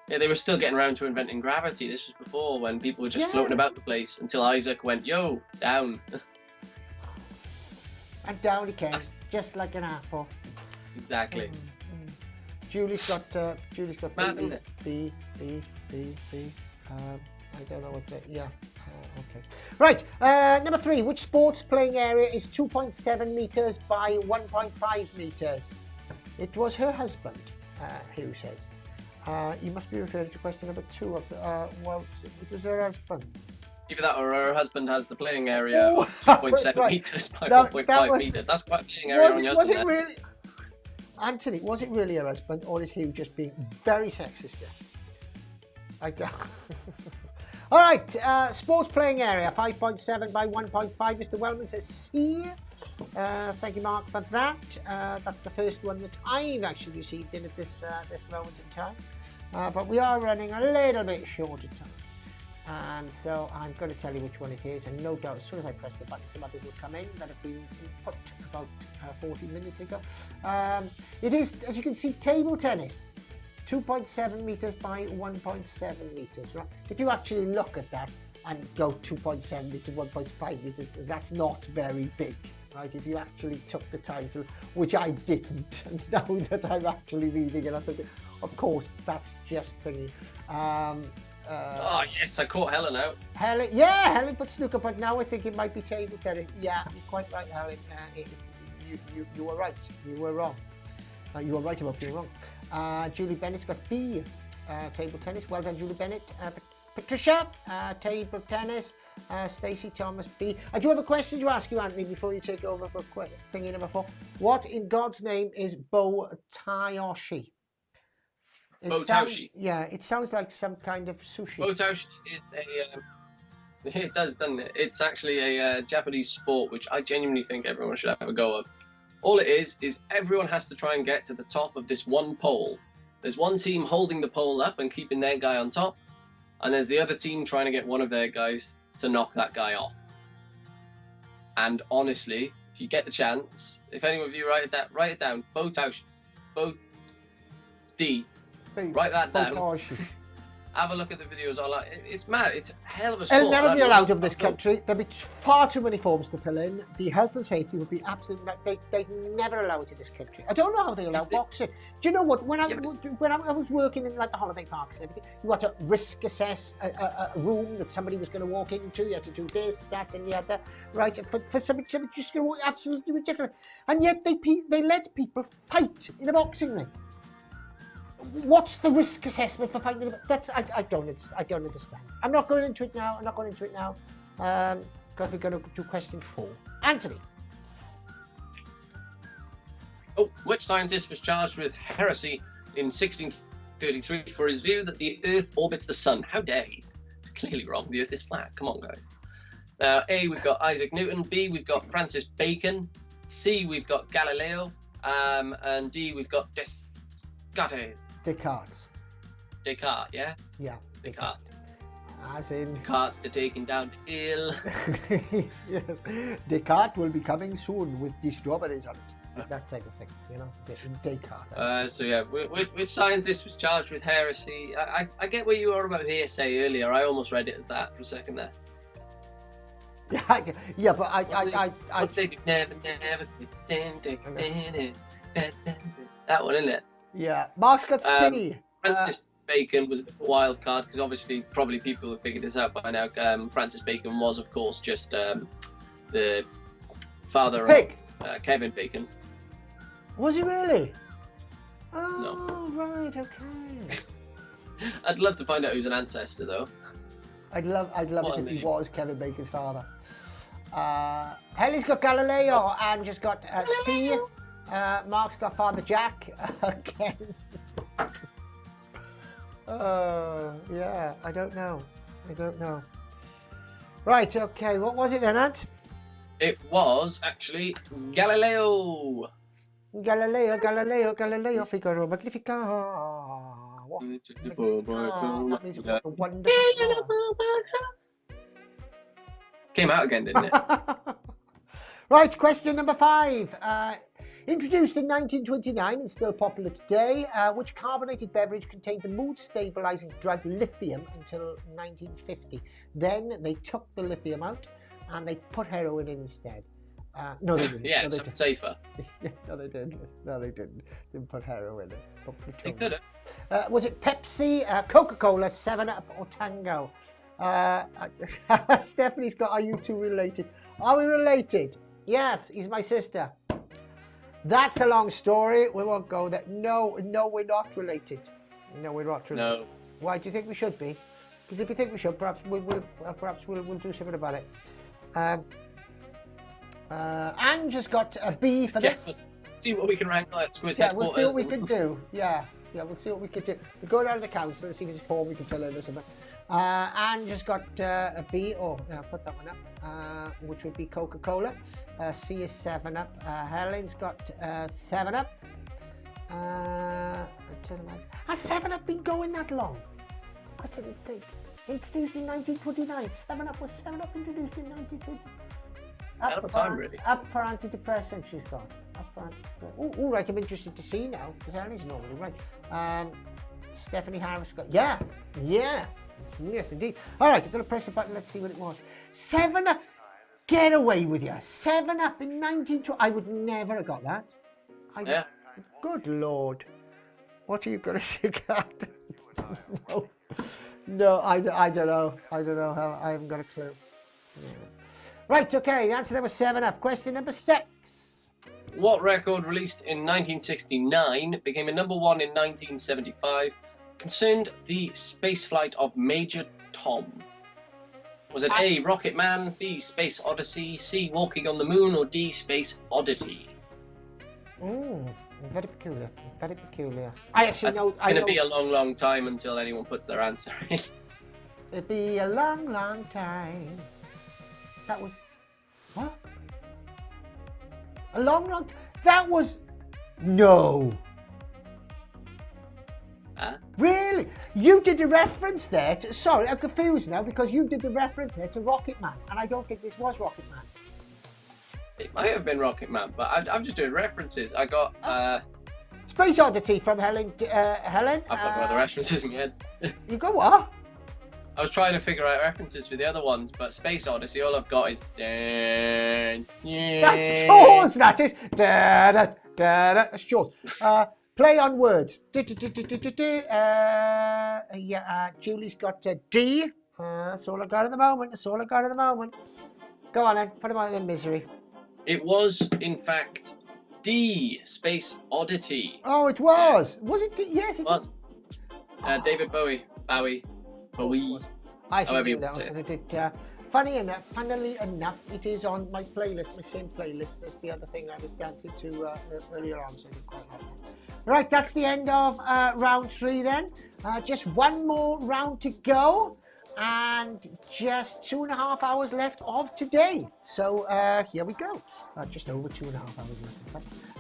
Yeah, they were still getting around to inventing gravity. This was before when people were just Yeah. floating about the place until Isaac went, yo, down. And down he came, That's- just like an apple. Exactly. Julie's got Mad, B. isn't it? B. I don't know what. Yeah. Okay. Right. Number 3. Which sports playing area is 2.7 meters by 1.5 meters? It was her husband. Who says? You must be referring to question number 2 of the. Well, it was her husband. Either that or her husband has the playing area Oh, of 2.7 right. meters by That 1.5 was- meters. That's quite a playing area on your Was it husband. really? Anthony, was it really her husband, or is he just being very sexist here? I don't. All right, sports playing area, 5.7 by 1.5. Mr. Wellman says C. Thank you, Mark, for that. That's the first one that I've actually received in at this moment in time. But we are running a little bit short of time. And so I'm going to tell you which one it is, and no doubt as soon as I press the button some others will come in that have been put about 40 minutes ago. It is, as you can see, table tennis, 2.7 metres by 1.7 metres, right? If you actually look at that and go 2.7 metres, 1.5 metres, that's not very big, right? If you actually took the time to, which I didn't, and now that I'm actually reading it, I think, of course, that's just thingy. Oh yes, I caught Helen out. Helen put snooker, but now I think it might be table tennis. Yeah, you're quite right, Helen. You were right. You were wrong. You were right about being wrong. Julie Bennett's got B, table tennis. Well done, Julie Bennett. Patricia, table tennis. Stacey Thomas, B. I do have a question to ask you, Anthony, before you take over for thingy number 4. What in God's name is Botaoshi? Botaoshi. Yeah, it sounds like some kind of sushi. Botaoshi is a. It does, doesn't it? It's actually a Japanese sport which I genuinely think everyone should have a go of. All it is everyone has to try and get to the top of this one pole. There's one team holding the pole up and keeping their guy on top, and there's the other team trying to get one of their guys to knock that guy off. And honestly, if you get the chance, if any of you write it down. Botaoshi. Write that down. Have a look at the videos online. It's mad. It's a hell of a sport. It'll never be allowed in this country. There'll be far too many forms to fill in. The health and safety would be absolutely. They'd never allow it in this country. I don't know how they allow boxing. Do you know what? When I was working in like the holiday parks and everything, you had to risk assess a room that somebody was going to walk into. You had to do this, that, and the other. Right? For somebody just going to walk, absolutely ridiculous. And yet they let people fight in a boxing ring. What's the risk assessment for fighting? That's I don't understand. I'm not going into it now. Because we're going to do question 4. Anthony. Oh, which scientist was charged with heresy in 1633 for his view that the Earth orbits the Sun? How dare he? It's clearly wrong. The Earth is flat. Come on, guys. Now, A, we've got Isaac Newton. B, we've got Francis Bacon. C, we've got Galileo. And D, we've got Descartes. Descartes, yeah? Yeah. Descartes. As in... Descartes, the taking down the hill. Yes. Descartes will be coming soon with the strawberries on it. That type of thing, you know? Descartes. So yeah, which scientist was charged with heresy? I get where you were about hearsay earlier. I almost read it as that for a second there. Yeah, but I that one, isn't it? Yeah, Mark's got C. Francis Bacon was a wild card because obviously probably people have figured this out by now. Francis Bacon was, of course, just the father of Kevin Bacon. Was he really? Oh, No. Right, okay. I'd love to find out who's an ancestor, though. I'd love it if he was Kevin Bacon's father. Helly's got Galileo and just got C. Mark's got Father Jack again. Yeah, I don't know. Right, okay, what was it then, Ant? It was actually Galileo. Galileo, Figaro Magnifica. That means a wonderful. Came out again, didn't it? Right, question number 5. Introduced in 1929 and still popular today, which carbonated beverage contained the mood-stabilizing drug lithium until 1950. Then they took the lithium out and they put heroin in instead. No, they didn't. Yeah, no, it's safer. No, they didn't. Didn't put heroin in. They could have. Was it Pepsi, Coca-Cola, 7-Up, or Tango? Stephanie's got, are you two related? Are we related? Yes, he's my sister. That's a long story. We won't go there. No, we're not related. No, we're not related. No. Why do you think we should be? Because if you think we should, perhaps we'll do something about it. Anne just got a B for this. Let's see what we can rank on Squiz. Yeah, we'll see what we can do. Yeah. we'll see what we can do. We'll go down to the council and see if there's a form we can fill in or something. Anne just got a B. Oh, yeah, put that one up, which would be Coca-Cola. C is 7-Up. Helen's got 7-Up. Has 7-Up been going that long? I didn't think. Introduced in 1929. 7-Up was 7-Up introduced in 1929. Out of time, really. Up for antidepressant, she's got. Up for antidepressant. Oh, right, I'm interested to see now, because Helen's normally right. Stephanie Harris got, yeah, yes, indeed. All right, I'm going to press the button, let's see what it was. 7-Up, get away with you. 7-Up in 1920. I would never have got that. Yeah. Good Lord. What are you going to shake at? No, I don't know. I haven't got a clue. Yeah. Right, okay, the answer there was 7-Up. Question number 6. What record released in 1969 became a number 1 in 1975 concerned the spaceflight of Major Tom? Was it A, Rocket Man, B, Space Odyssey, C, Walking on the Moon, or D, Space Oddity? Very peculiar. Very peculiar. I actually know. It's going to be a long, long time until anyone puts their answer in. It'd be a long, long time. That was what? A long, long. That was no. Really? You did a reference there to. Sorry, I'm confused now because you did the reference there to Rocket Man, and I don't think this was Rocket Man. It might have been Rocket Man, but I'm just doing references. I got Space Oddity from Helen. Helen. I've got no other references in my head. You got what? I was trying to figure out references for the other ones, but Space Odyssey, all I've got is. That's Jaws, that is. That's Jaws. Play on words. Julie's got a D. That's all I got at the moment. Go on then, put him out of their misery. It was, in fact, D, Space Oddity. Oh, it was. Was it D? Yes, it was. David Bowie. I However should you do that say because I did. Funnily enough, it is on my playlist, my same playlist as the other thing I was dancing to earlier on, so I did quite like that. Right, that's the end of round 3 then. Just one more round to go, and just 2.5 hours left of today. So here we go. Just over 2.5 hours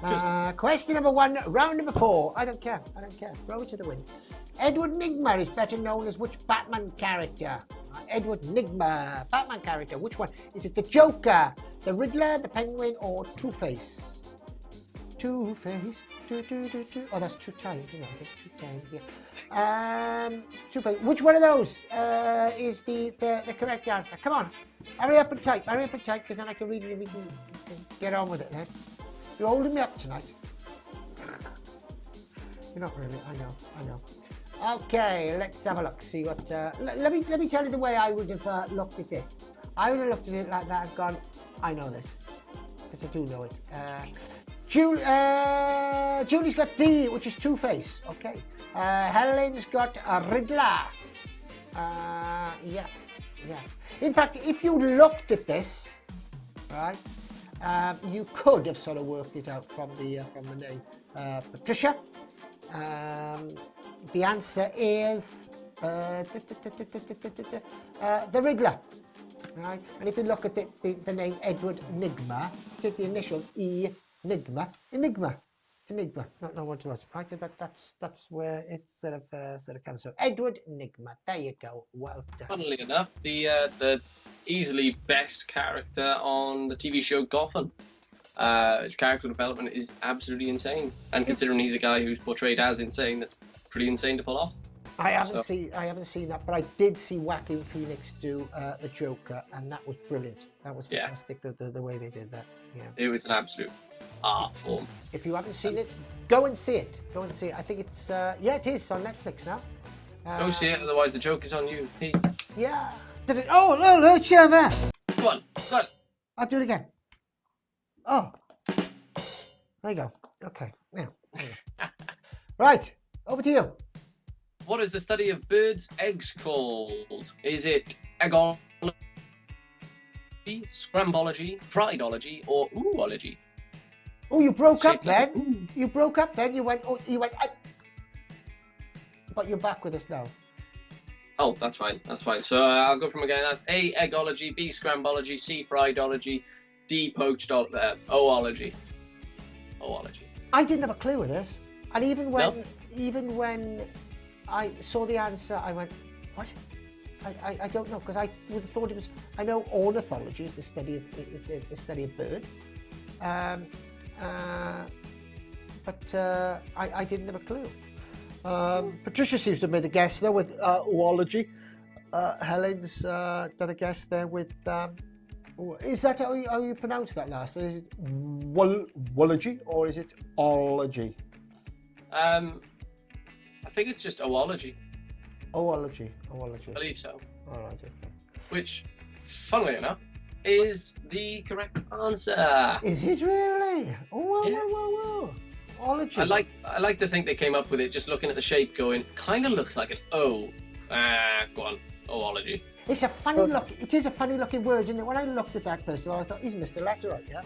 left. Question number 1, round number 4. I don't care. Throw it to the wind. Edward Nygma is better known as which Batman character? Edward Nygma, Batman character. Which one? Is it the Joker, the Riddler, the Penguin, or Two-Face? Two-Face. Oh, that's two times, you know. 2 times, yeah. Two-Face. Which one of those is the correct answer? Come on. Hurry up and type, because then I can read it and we can get on with it. Eh? You're holding me up tonight. You're not really, I know. Okay, let's have a look. See what. Let me tell you the way I would have looked at this. I would have looked at it like that and gone, I know this, because I do know it. Julie's got D, which is Two-Face. Okay. Helen's got a Riddler. Yes. In fact, if you looked at this, right, you could have sort of worked it out from the name. Patricia. The answer is the Riddler, right? And if you look at the name Edward Nygma, take the initials E, Enigma. Not know what it was, right? That's where it sort of comes from. Edward Nygma. There you go. Well done. Funnily enough, the easily best character on the TV show Gotham. His character development is absolutely insane, and considering he's a guy who's portrayed as insane, that's pretty insane to pull off. I haven't seen that, but I did see Joaquin Phoenix do the Joker, and that was brilliant. That was fantastic, the way they did that. Yeah. It was an absolute art form. If you haven't seen it, go and see it. I think it's it is on Netflix now. Go see it, otherwise the joke is on you. Yeah. Did it? Oh, look, there. Come on. I'll do it again. Oh, there you go. Okay, now. Right, over to you. What is the study of birds' eggs called? Is it eggology, scrambology, friedology, or oology? Oh, you broke up then. You broke up then. You went. but you're back with us now. Oh, that's fine. That's fine. So I'll go from again. That's A, eggology, B, scrambology, C, friedology, D, poached oology. Oology. I didn't have a clue with this, and even when I saw the answer, I went, "What? I don't know," because I would have thought it was. I know ornithology is the study of birds, but I didn't have a clue. Patricia seems to have made a guess there with oology. Helen's done a guess there with. Is that how you pronounce that last one? Is it woology or is it ology? I think it's just oology. Oology. I believe so. All right. Okay. Which, funnily enough, is the correct answer. Is it really? Oh, Yeah. wow. Ology. I like to think they came up with it just looking at the shape, going, kind of looks like an O. Go on, oology. It's a funny look. It is a funny looking word, isn't it? When I looked at that first of all, I thought, he's Mr. Letterite, yeah?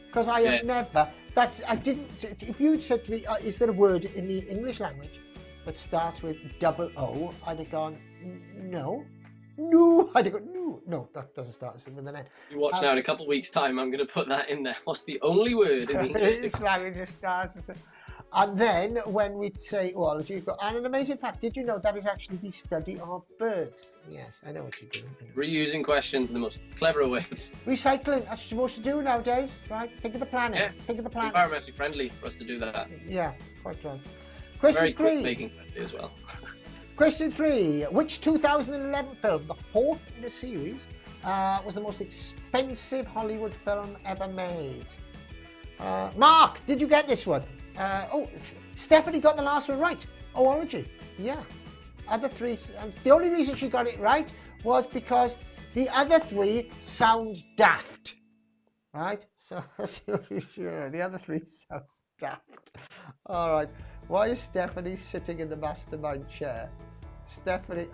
Because I have never. I didn't. If you said to me, is there a word in the English language that starts with double O? I'd have gone, no. I'd have gone, no. That doesn't start with an N. You watch now in a couple of weeks' time. I'm going to put that in there. What's the only word in the English language that starts with? And then when we say oology, you've got, and an amazing fact, did you know that is actually the study of birds? Yes, I know what you're doing. Reusing questions in the most clever ways. Recycling, that's what you're supposed to do nowadays, right? Think of the planet. Yeah. Think of the planet. Environmentally friendly for us to do that. Yeah, quite right. Question Very quick 3. baking friendly as well. Question 3. Which 2011 film, the 4th in the series, was the most expensive Hollywood film ever made? Mark, did you get this one? Stephanie got the last one right. Oology. Yeah. Other 3. And the only reason she got it right was because the other 3 sound daft. Right? So sure, the other 3 sound daft. All right. Why is Stephanie sitting in the mastermind chair? Stephanie.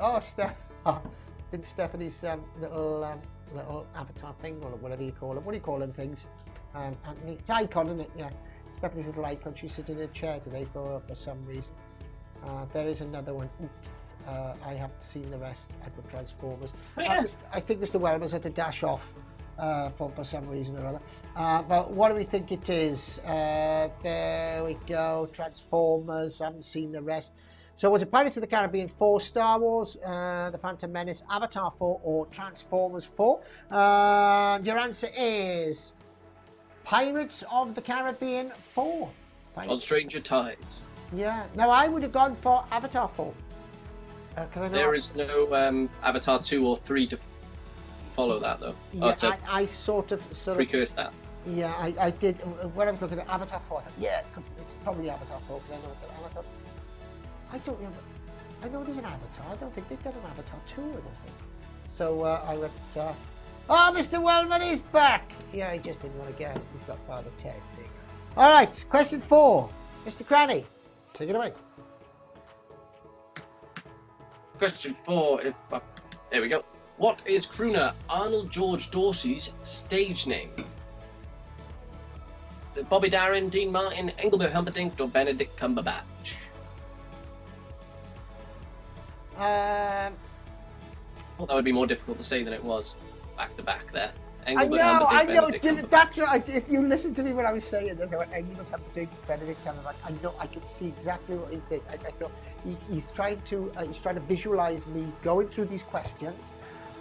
In Stephanie's little avatar thing, or whatever you call it. What do you call them things? It's icon, isn't it? Yeah. Stephanie's little icon. She's sitting in a chair today for some reason. There is another one. Oops. I haven't seen the rest. I put Transformers. I think Mr. Wellman's had to dash off for some reason or other. But what do we think it is? There we go. Transformers. I haven't seen the rest. So was it Pirates of the Caribbean 4, Star Wars, The Phantom Menace, Avatar 4, or Transformers 4? Your answer is Pirates of the Caribbean 4. On Stranger Tides. Yeah. Now I would have gone for Avatar 4. There is no Avatar 2 or 3 to follow that, though. Yeah, I sort of precurse that. Yeah, I did. When I was looking at Avatar 4, I thought, yeah, it's probably Avatar 4. Because I thought, I don't know. I know there's an Avatar. I don't think they've done an Avatar 2, I don't think. So I went, Mr. Wellman is back! Yeah, he just didn't want to guess. He's got Father Ted. All right, question 4. Mr. Cranny, take it away. Question 4. There we go. What is crooner Arnold George Dorsey's stage name? Bobby Darin, Dean Martin, Engelbert Humperdinck, or Benedict Cumberbatch? I Well, that would be more difficult to say than it was back to back there. know. Benedict That's right. If you listen to me when I was saying that, Engelbert Humperdinck, Benedict Cumberbatch, I know I could see exactly what he did. I thought he's trying to visualize me going through these questions,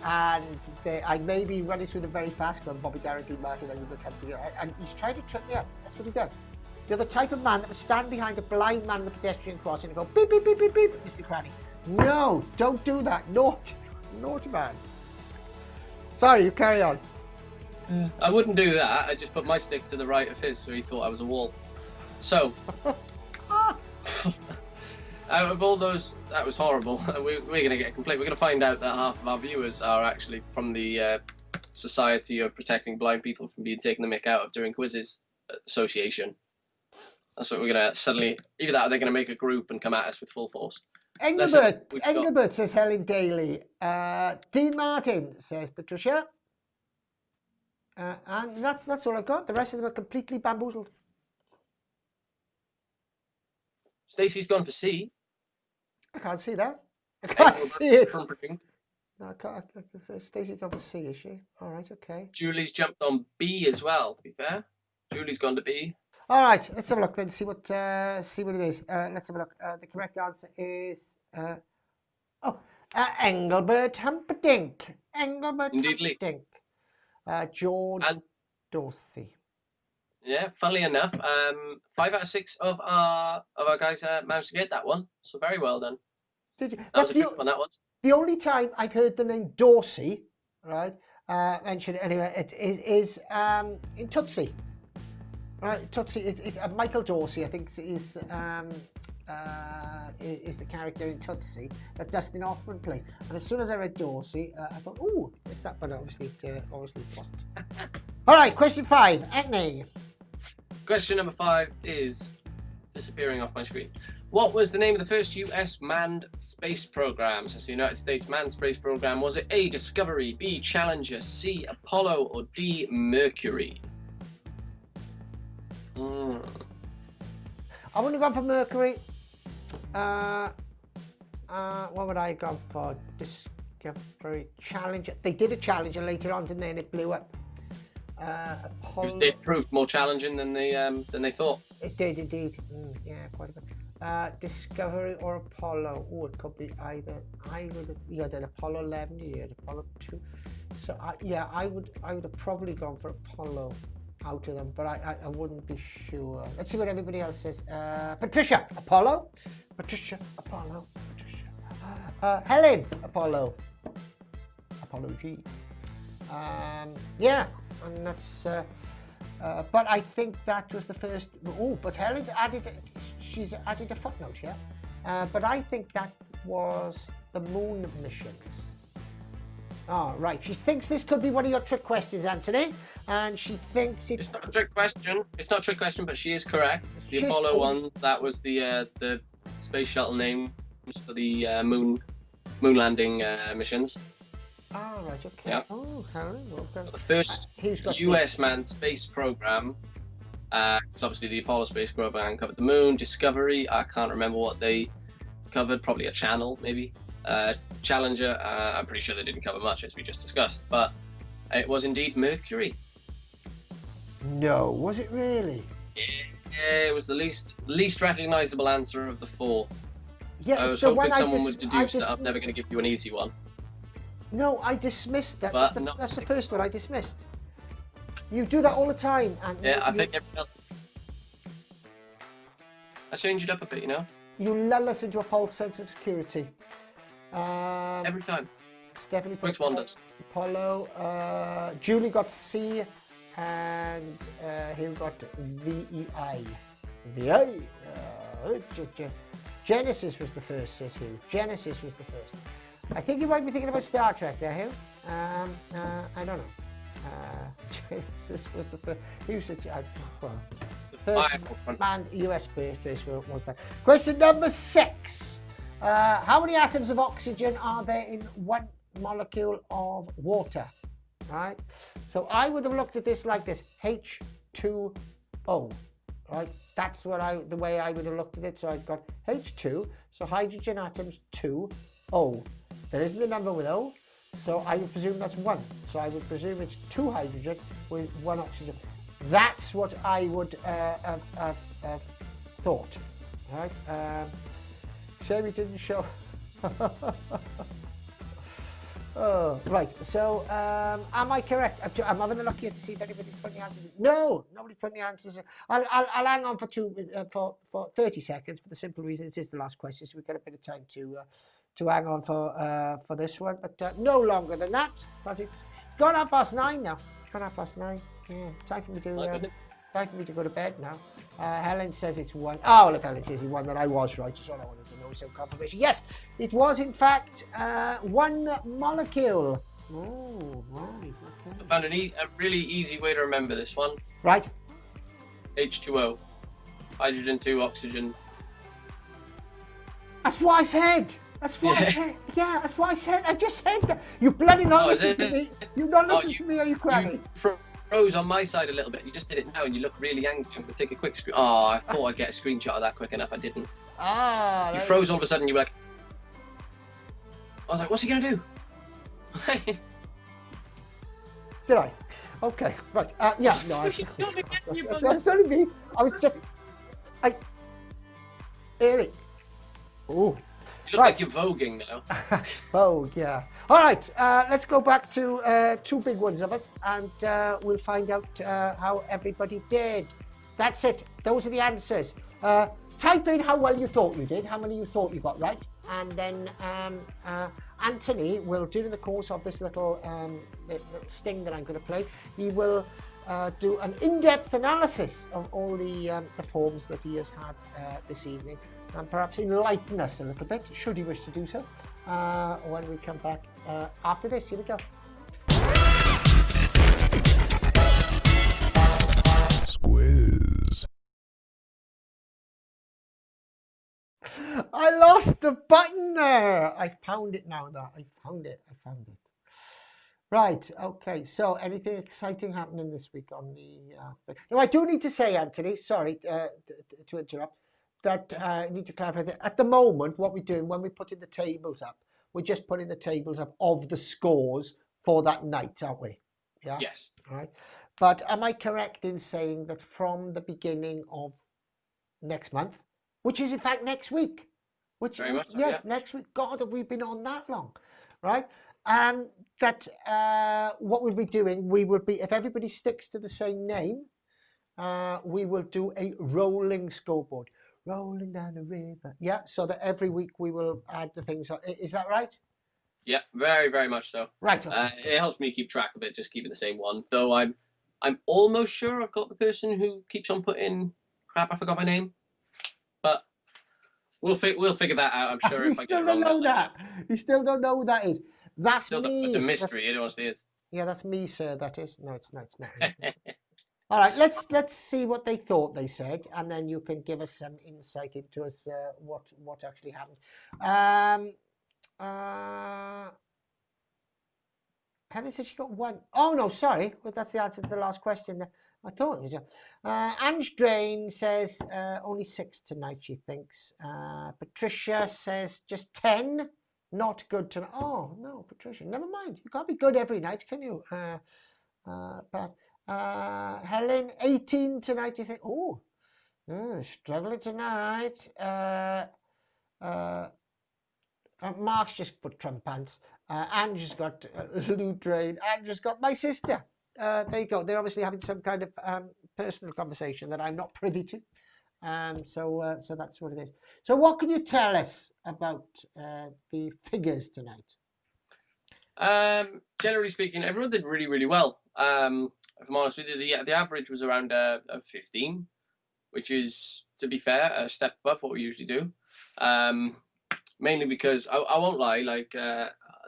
and I may be running through them very fast when Bobby Darin, Dean Martin, Engelbert Humperdinck, and he's trying to trip me up. That's what he does. You're the type of man that would stand behind a blind man in the pedestrian crossing and go beep beep beep beep beep, Mr. Cranny. No, don't do that. Naughty man. Sorry, you carry on. I wouldn't do that. I just put my stick to the right of his, so he thought I was a wall. So, out of all those, that was horrible. We're going to get a complaint. We're going to find out that half of our viewers are actually from the Society of Protecting Blind People from Being Taken the Mick Out of Doing Quizzes Association. That's what we're going to suddenly, either that or they're going to make a group and come at us with full force. Engelbert, says Helen Daly. Dean Martin, says Patricia. And that's all I've got. The rest of them are completely bamboozled. Stacey's gone for C. I can't see that. I can't see it. Trumpeting. No, I can't. Stacey got the C, is she? All right, okay. Julie's jumped on B as well, to be fair. Julie's gone to B. All right, let's have a look then, see what it is. Let's have a look. The correct answer is Engelbert Humperdinck. Engelbert Indeed, Lee. Humperdinck. George And Dorothy. yeah, funnily enough, 5 out of 6 of our guys managed to get that one. So very well done. Did you? That was a trick on that one. The only time I've heard the name Dorsey, right, mentioned anyway, it is in Tootsie. Right, Tootsie. Michael Dorsey, I think, is the character in Tootsie that Dustin Hoffman plays. And as soon as I read Dorsey, I thought, "Ooh, it's that," but obviously it wasn't. All right, question 5, Acne. Question number 5 is disappearing off my screen. What was the name of the first US manned space program? So it's the United States manned space program. Was it A, Discovery, B, Challenger, C, Apollo, or D, Mercury? I wouldn't have gone for Mercury. What would I have gone for? Discovery, Challenger. They did a Challenger later on, didn't they? And it blew up. Apollo. It proved more challenging than they thought. It did indeed. Yeah, quite a bit. Discovery or Apollo? Oh, it could be either. You had an Apollo 11, you had Apollo 2. So I would have probably gone for Apollo out of them, but I wouldn't be sure. Let's see what everybody else says. Patricia, Apollo. Patricia, Apollo. Patricia. Helen, Apollo. Apollo G. Yeah, and that's. But I think that was the first. Oh, but Helen's she's added a footnote here. But I think that was the moon missions. Oh, right. She thinks this could be one of your trick questions, Anthony. And she thinks it's not a trick question. It's not a trick question, but she is correct. The Apollo one, that was the space shuttle name for the moon landing missions. Oh, right, okay. Yeah. Oh, Helen. Okay. The first US manned space program, because obviously the Apollo space program covered the moon. Discovery, I can't remember what they covered, probably a channel, maybe. Challenger, I'm pretty sure they didn't cover much, as we just discussed, but it was indeed Mercury. No, was it really? Yeah, it was the least recognizable answer of the 4. Yeah, I was hoping someone would deduce that I'm never going to give you an easy one. No, I dismissed that. But that's the first one I dismissed. You do that all the time. And yeah, I think everyone else. I changed it up a bit, you know? You lull us into a false sense of security. Every time. Stephanie Which one does? Apollo. Julie got C, and he got VEI. VEI. Genesis was the first, says Hugh. Genesis was the first. I think you might be thinking about Star Trek there, Hugh. I don't know. Genesis was the first. Hugh said, the first manned US space was that. Question number 6. How many atoms of oxygen are there in one molecule of water? Right. So I would have looked at this like this: H2O. Right. That's the way I would have looked at it. So I've got H2. So hydrogen atoms 2O. There isn't a number with O. So I would presume that's 1. So I would presume it's 2 hydrogen with 1 oxygen. That's what I would have thought. Right. Shame it didn't show. Oh, right. So, am I correct? I'm having a look here to see if anybody's put the answers. No, nobody put the answers. I'll hang on for 30 seconds for the simple reason it is the last question, so we've got a bit of time to hang on for this one. But no longer than that, because it's gone 9:30 now. It's gone 9:30. Yeah, time for me to go to bed now. Helen says it's 1. Oh, look, Helen says it's 1 that I was right. That's all I wanted to know. So confirmation. Yes, it was in fact 1 molecule. Oh, right. Okay. I found a really easy way to remember this one. Right. H2O. Hydrogen 2, oxygen. That's what I said. That's what I said. Yeah, that's what I said. I just said that. You bloody not listened to me. You not listened to me, are you crabbing? Froze on my side a little bit. You just did it now and you look really angry. I'm going to take a quick screen. Oh, I thought I'd get a screenshot of that quick enough. I didn't. Ah. You froze all of a sudden. You were like, I was like, what's he gonna do? Did I? Okay, right. Yeah, no, it's only me. I was just, Eric. Oh, You look like you're voguing now. Vogue, yeah. All right, let's go back to two big ones of us, and we'll find out how everybody did. That's it. Those are the answers. Type in how well you thought you did, how many you thought you got right, and then Anthony will, during the course of this little sting that I'm going to play, he will do an in-depth analysis of all the forms that he has had this evening, and perhaps enlighten us a little bit, should he wish to do so, when we come back after this. Here we go. Squiz. I lost the button there. I found it now. I found it. Right. Okay. So, anything exciting happening this week on the? No, I do need to say, Anthony. Sorry to interrupt. That I need to clarify that at the moment, what we're doing when we're putting the tables up, we're just putting the tables up of the scores for that night, aren't we? Yeah. Yes. All right. But am I correct in saying that from the beginning of next month, which is in fact next week, Very much so, yes, yeah. next week. God, have we been on that long, right? That what we'll be doing, we will be, if everybody sticks to the same name, we will do a rolling scoreboard, rolling down the river. Yeah, so that every week we will add the things. Is that right? Yeah, very, very much so. Right. Okay. It helps me keep track of it, just keeping the same one. Though I'm almost sure I've got the person who keeps on putting crap. I forgot my name, but we'll figure that out. I'm sure You if I get still it don't wrong, know that. You still don't know who that is. That's still me. it's a mystery. It honestly is. Yeah, that's me, sir. That is. No, it's not. It's not. All right, let's see what they thought they said, and then you can give us some insight into us what actually happened. Helen said she got one. Oh no, sorry. Well, that's the answer to the last question. I thought it was. Ange Drain says only 6 tonight. She thinks. Patricia says just 10. Not good tonight. Oh no, Patricia. Never mind. You can't be good every night, can you? But Helen, 18 tonight. You think? Oh, struggling tonight. Mark's just put Trump pants. Angie's got Lou Drain. Angie's got my sister. There you go. They're obviously having some kind of personal conversation that I'm not privy to. So that's what it is. So what can you tell us about the figures tonight? Generally speaking, everyone did really, really well. If I'm honest with you, the average was around 15, which is, to be fair, a step up what we usually do. Mainly because I won't lie, like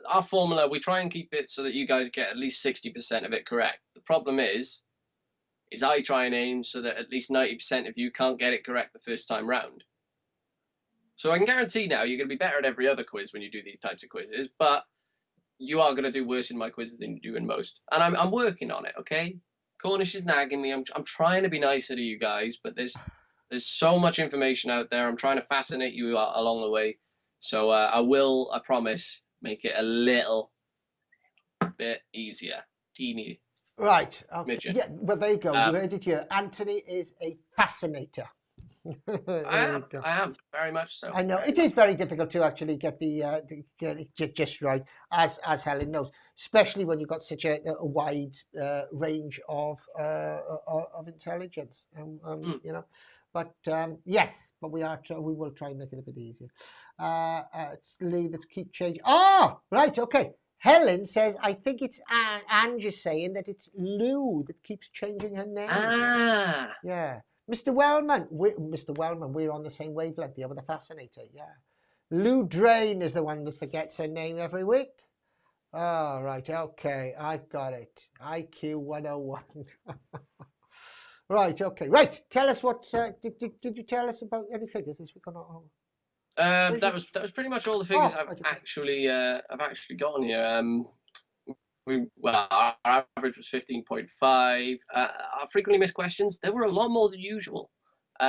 our formula, we try and keep it so that you guys get at least 60% of it correct. The problem is I try and aim so that at least 90% of you can't get it correct the first time round. So I can guarantee now you're going to be better at every other quiz when you do these types of quizzes, but you are going to do worse in my quizzes than you do in most. And I'm working on it, okay? Cornish is nagging me. I'm trying to be nicer to you guys, but there's so much information out there. I'm trying to fascinate you along the way. So I promise, make it a little bit easier. Teeny. Right. Okay. Midget. Yeah, well, there you go. You heard it here. Anthony is a fascinator. I am very much so. I know it is very difficult to actually get get it just right, as Helen knows, especially when you've got such a wide range of intelligence. You know, but yes, but we will try and make it a bit easier. It's Lou that keep changing. Oh, right, okay. Helen says, I think it's Ange is saying that it's Lou that keeps changing her name. Ah. Yeah. Mr. Wellman, we're on the same wavelength here with the Fascinator, yeah. Lou Drain is the one that forgets her name every week. Oh, right, okay, I've got it. IQ 101. Right, okay. Right, tell us what, did you tell us about any figures this week or not? That was pretty much all the figures I've actually got on here. Our average was 15.5. Our frequently missed questions, there were a lot more than usual. But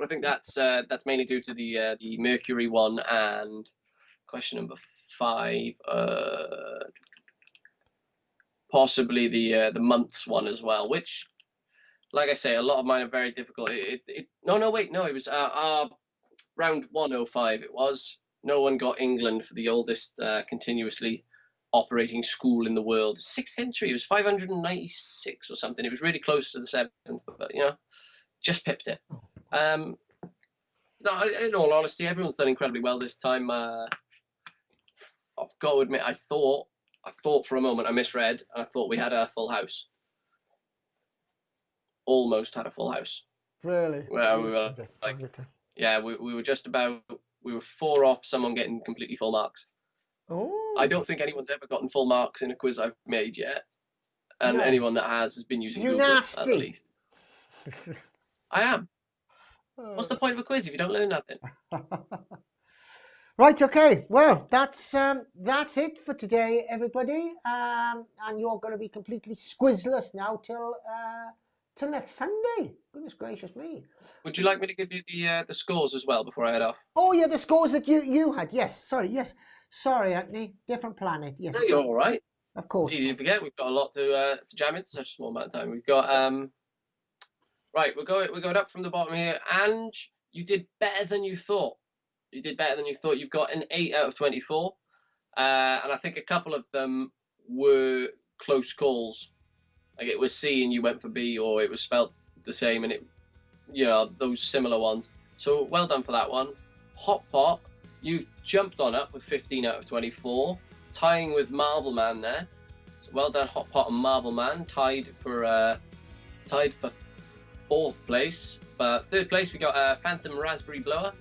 I think that's mainly due to the Mercury one and question number 5. Possibly the months one as well, which, like I say, a lot of mine are very difficult. It was round 105. It was. No one got England for the oldest continuously operating school in the world. 6th century. It was 596 or something. It was really close to the 7th, but just pipped it. No, in all honesty, everyone's done incredibly well this time. I've got to admit, I thought for a moment I misread, and I thought we had a full house. Almost had a full house. Really? Well, we were like, yeah, we were just about, we were 4 off someone getting completely full marks. Oh. I don't think anyone's ever gotten full marks in a quiz I've made yet, and No. anyone that has been using Google nasty. at the least. I am. What's the point of a quiz if you don't learn nothing? Right, okay. Well, that's it for today, everybody. And you're going to be completely squizless now till next Sunday. Goodness gracious me. Would you like me to give you the scores as well before I head off? Oh yeah, the scores that you had. Yes. Sorry, Anthony. Different planet. Yes. No, you're all right. Of course. It's easy to forget. We've got a lot to jam into such a small amount of time. We've got right. We're going up from the bottom here, and you did better than you thought. You've got an 8 out of 24, and I think a couple of them were close calls. Like it was C and you went for B, or it was spelt the same, and those similar ones. So well done for that one. Hot Pot, you've jumped on up with 15 out of 24, tying with Marvel Man there. So well done, Hot Pot and Marvel Man, tied for 4th place. But 3rd place we got Phantom Raspberry Blower.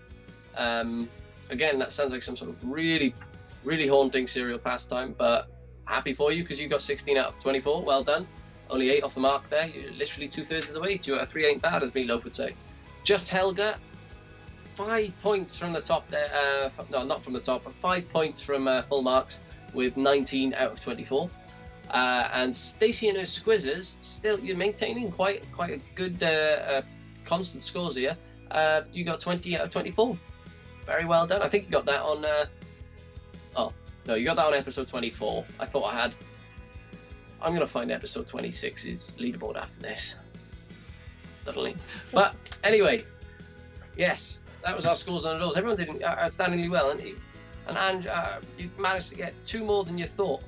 Again, that sounds like some sort of really, really haunting serial pastime, but happy for you because you got 16 out of 24. Well done. Only 8 off the mark there. You're literally 2/3 of the way. 2 out of 3 ain't bad, as Meatloaf would say. Just Helga, 5 points from the top there. No, not from the top, but 5 points from full marks with 19 out of 24. And Stacey and her Squizzers, still you're maintaining quite a good constant scores here. You got 20 out of 24. Very well done. I think you got that on. You got that on episode 24. I thought I had. I'm going to find episode 26's leaderboard after this. Suddenly. But anyway, yes, that was our scores on adults. Everyone did outstandingly well. And you managed to get 2 more than you thought.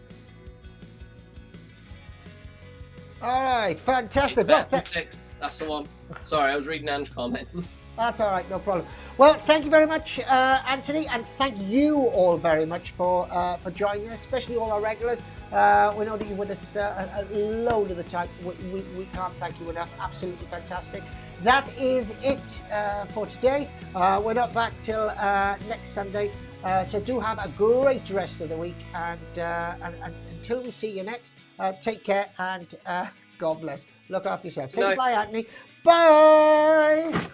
All right, fantastic. Well, 6. That's the one. Sorry, I was reading Anne's comment. That's all right, no problem. Well, thank you very much, Anthony, and thank you all very much for joining us, especially all our regulars. We know that you're with us a load of the time. We can't thank you enough. Absolutely fantastic. That is it for today. We're not back till next Sunday, so do have a great rest of the week. And until we see you next, take care and God bless. Look after yourself. Say goodbye, Anthony. Bye.